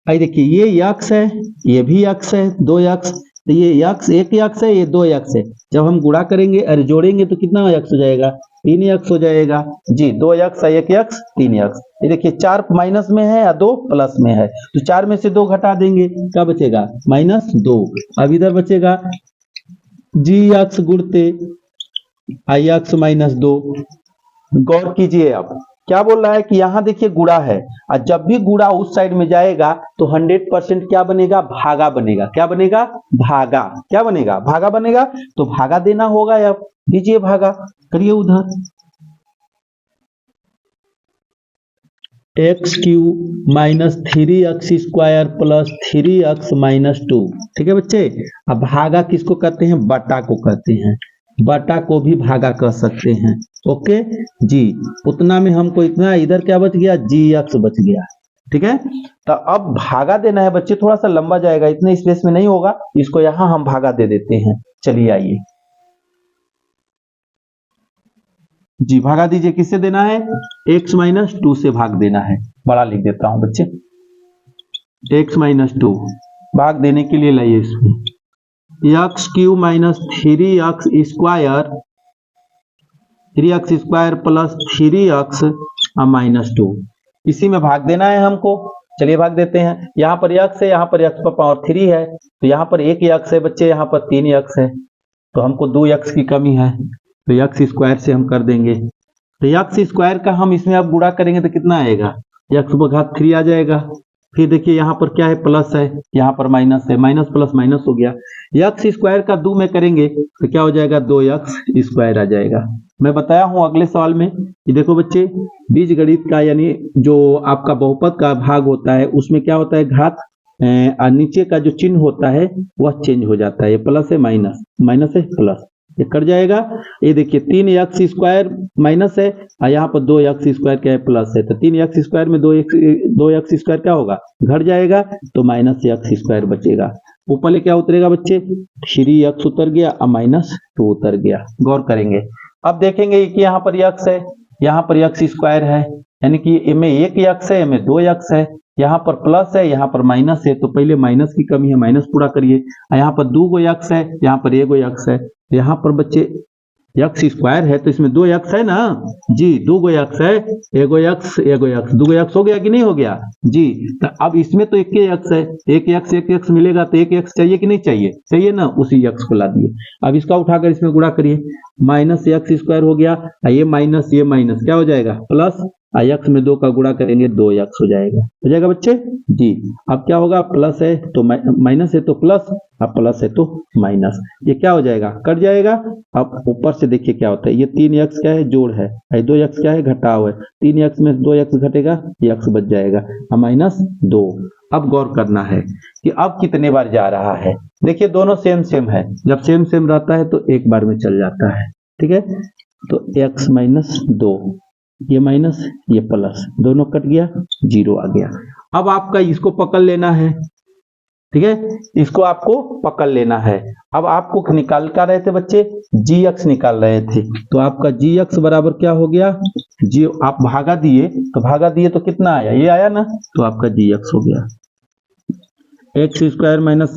आई देखिए ये x है, ये भी x है, 2x, तो ये x एक x है, ये 2x है, जब हम गुणा करेंगे अरे जोड़ेंगे तो कितना x हो जाएगा, 3x हो जाएगा जी, 2x 1x 3x। ये देखिए 4 माइनस में है या 2 प्लस में है, तो 4 में से 2 घटा देंगे, क्या बचेगा, -2। अब इधर बचेगा जी एक्स गुणते आई एक्स माइनस 2। गौर कीजिए, अब क्या बोल रहा है कि यहां देखिए गुणा है, और जब भी गुणा उस साइड में जाएगा तो 100% क्या बनेगा, भागा बनेगा, क्या बनेगा, भागा, क्या बनेगा, भागा बनेगा, तो भागा देना होगा, अब दीजिए भागा, करिए उधर, x cube minus 3x square plus 3x minus 2। ठीक है बच्चे, अब भागा किसको कहते हैं, बटा को कहते हैं, बटा को भी भागा कह सकते हैं। ओके जी, उतना में हमको इतना, इधर क्या बच गया, जी एक्स बच गया। ठीक है, तो अब भागा देना है बच्चे, थोड़ा सा लंबा जाएगा, इतने स्पेस में नहीं होगा, इसको यहां हम भागा दे देते हैं। चलिए आइए जी, भागा दीजिए, किससे देना है, x माइनस 2 से भाग देना है, बड़ा लिख देता हूं बच्चे, x माइनस 2 भाग देने के लिए लाइए इसमें, x cube minus 3x square, 3x square plus 3x minus 2, इसी में भाग देना है हमको। चलिए भाग देते हैं, यहाँ पर x है, यहाँ पर x पर पावर 3 है, तो यहाँ पर 1 x है बच्चे, यहाँ पर 3 x है, तो हमको 2 x की कमी है, तो एक्स स्क्वायर से हम कर देंगे, तो एक्स स्क्वायर का हम इसमें अब गुणा करेंगे तो कितना आएगा, एक्स पर घात 3 आ जाएगा। फिर देखिए यहाँ पर क्या है, प्लस है, यहाँ पर माइनस है, माइनस प्लस माइनस हो गया, एक्स स्क्वायर का 2 में करेंगे तो क्या हो जाएगा, 2x स्क्वायर आ जाएगा, मैं बताया हूं अगले सवाल में कि देखो बच्चे, बीजगणित का यानी जो आपका बहुपद का भाग होता है उसमें क्या होता है, घात नीचे का जो चिन्ह होता है वह चेंज हो जाता है। ये प्लस है माइनस, माइनस है प्लस, ये कट जाएगा। ये देखिए 3x² माइनस है और यहाँ पर 2x² क्या है, प्लस है। तो 3x² में 2x² क्या होगा, घट जाएगा, तो -x² बचेगा। ऊपर क्या उतरेगा बच्चे, 3x उतर गया और -2 उतर गया। गौर करेंगे, अब देखेंगे कि यहाँ पर x है, यहाँ पर x² है, यानी कि इनमें 1x है, इनमें 2x है, यहाँ पर प्लस है, यहाँ पर माइनस है, तो पहले माइनस की कमी है, माइनस पूरा करिए। यहाँ पर 2x है, यहाँ पर 1x है, यहाँ पर बच्चे x² है तो इसमें 2x है ना जी, 2x है, 1x 2x हो गया कि नहीं हो गया जी। तो अब इसमें तो 1x है, 1x मिलेगा तो 1x चाहिए कि नहीं चाहिए, चाहिए ना, उसी x को ला दिए। अब इसका उठाकर इसमें गुणा करिए, -x² हो गया, ये माइनस क्या हो जाएगा, प्लस, x में 2 का गुणा करेंगे 2x हो जाएगा बच्चे जी। अब क्या होगा, प्लस है तो माइनस है तो प्लस, अब प्लस है तो माइनस, ये क्या हो जाएगा, कट जाएगा। अब ऊपर से देखिए क्या होता है, ये 3x क्या है, जोड़ है, 2x क्या है, घटाव है, 3x में 2x घटेगा, ये x बच जाएगा, -2। अब गौर करना है कि अब कितने बार जा रहा है। देखिए दोनों सेम सेम है, जब सेम सेम रहता है तो एक बार में चल जाता है, ठीक है। तो x -2, ये माइनस ये प्लस, दोनों कट गया, 0 आ गया। अब आपका इसको पकड़ लेना है, ठीक है, इसको आपको पकड़ लेना है। अब आपको निकाल कर रहे थे बच्चे, gx निकाल रहे थे, तो आपका gx बराबर क्या हो गया, जी आप भागा दिए तो कितना आया, ये आया ना, तो आपका gx हो गया x² -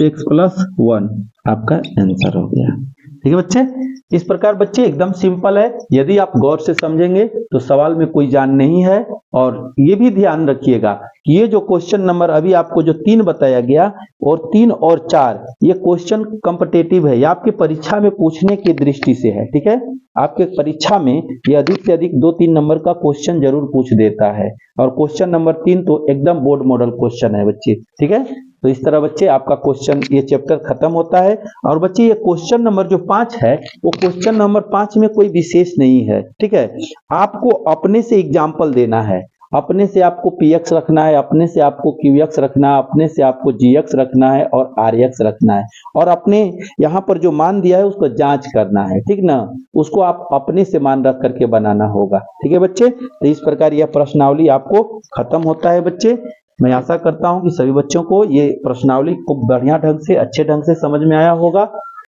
x + 1, आपका आंसर हो गया। ठीक है बच्चे, इस प्रकार बच्चे एकदम सिंपल है, यदि आप गौर से समझेंगे तो सवाल में कोई जान नहीं है। और ये भी ध्यान रखिएगा कि ये जो क्वेश्चन नंबर अभी आपको जो 3 बताया गया, और 3 और 4 ये क्वेश्चन कॉम्पिटिटिव है, ये आपके परीक्षा में पूछने की दृष्टि से है, ठीक है। आपके परीक्षा में ये अधिक से अधिक 2-3 नंबर का क्वेश्चन जरूर पूछ देता है, और क्वेश्चन नंबर 3 तो एकदम बोर्ड मॉडल क्वेश्चन है बच्चे, ठीक है। तो इस तरह बच्चे आपका क्वेश्चन, ये चैप्टर खत्म होता है। और बच्चे ये क्वेश्चन नंबर जो 5 है, वो क्वेश्चन नंबर 5 में कोई विशेष नहीं है, ठीक है। आपको अपने से एग्जाम्पल देना है, अपने से आपको px रखना है, अपने से आपको qx रखना है, अपने से आपको gx रखना है और rx रखना है, और अपने यहाँ पर जो मान दिया है उसको जांच करना है, ठीक ना, उसको आप अपने से मान रख करके बनाना होगा, ठीक है बच्चे। तो इस प्रकार यह प्रश्नावली आपको खत्म होता है बच्चे। मैं आशा करता हूं कि सभी बच्चों को ये प्रश्नावली खूब बढ़िया ढंग से, अच्छे ढंग से समझ में आया होगा।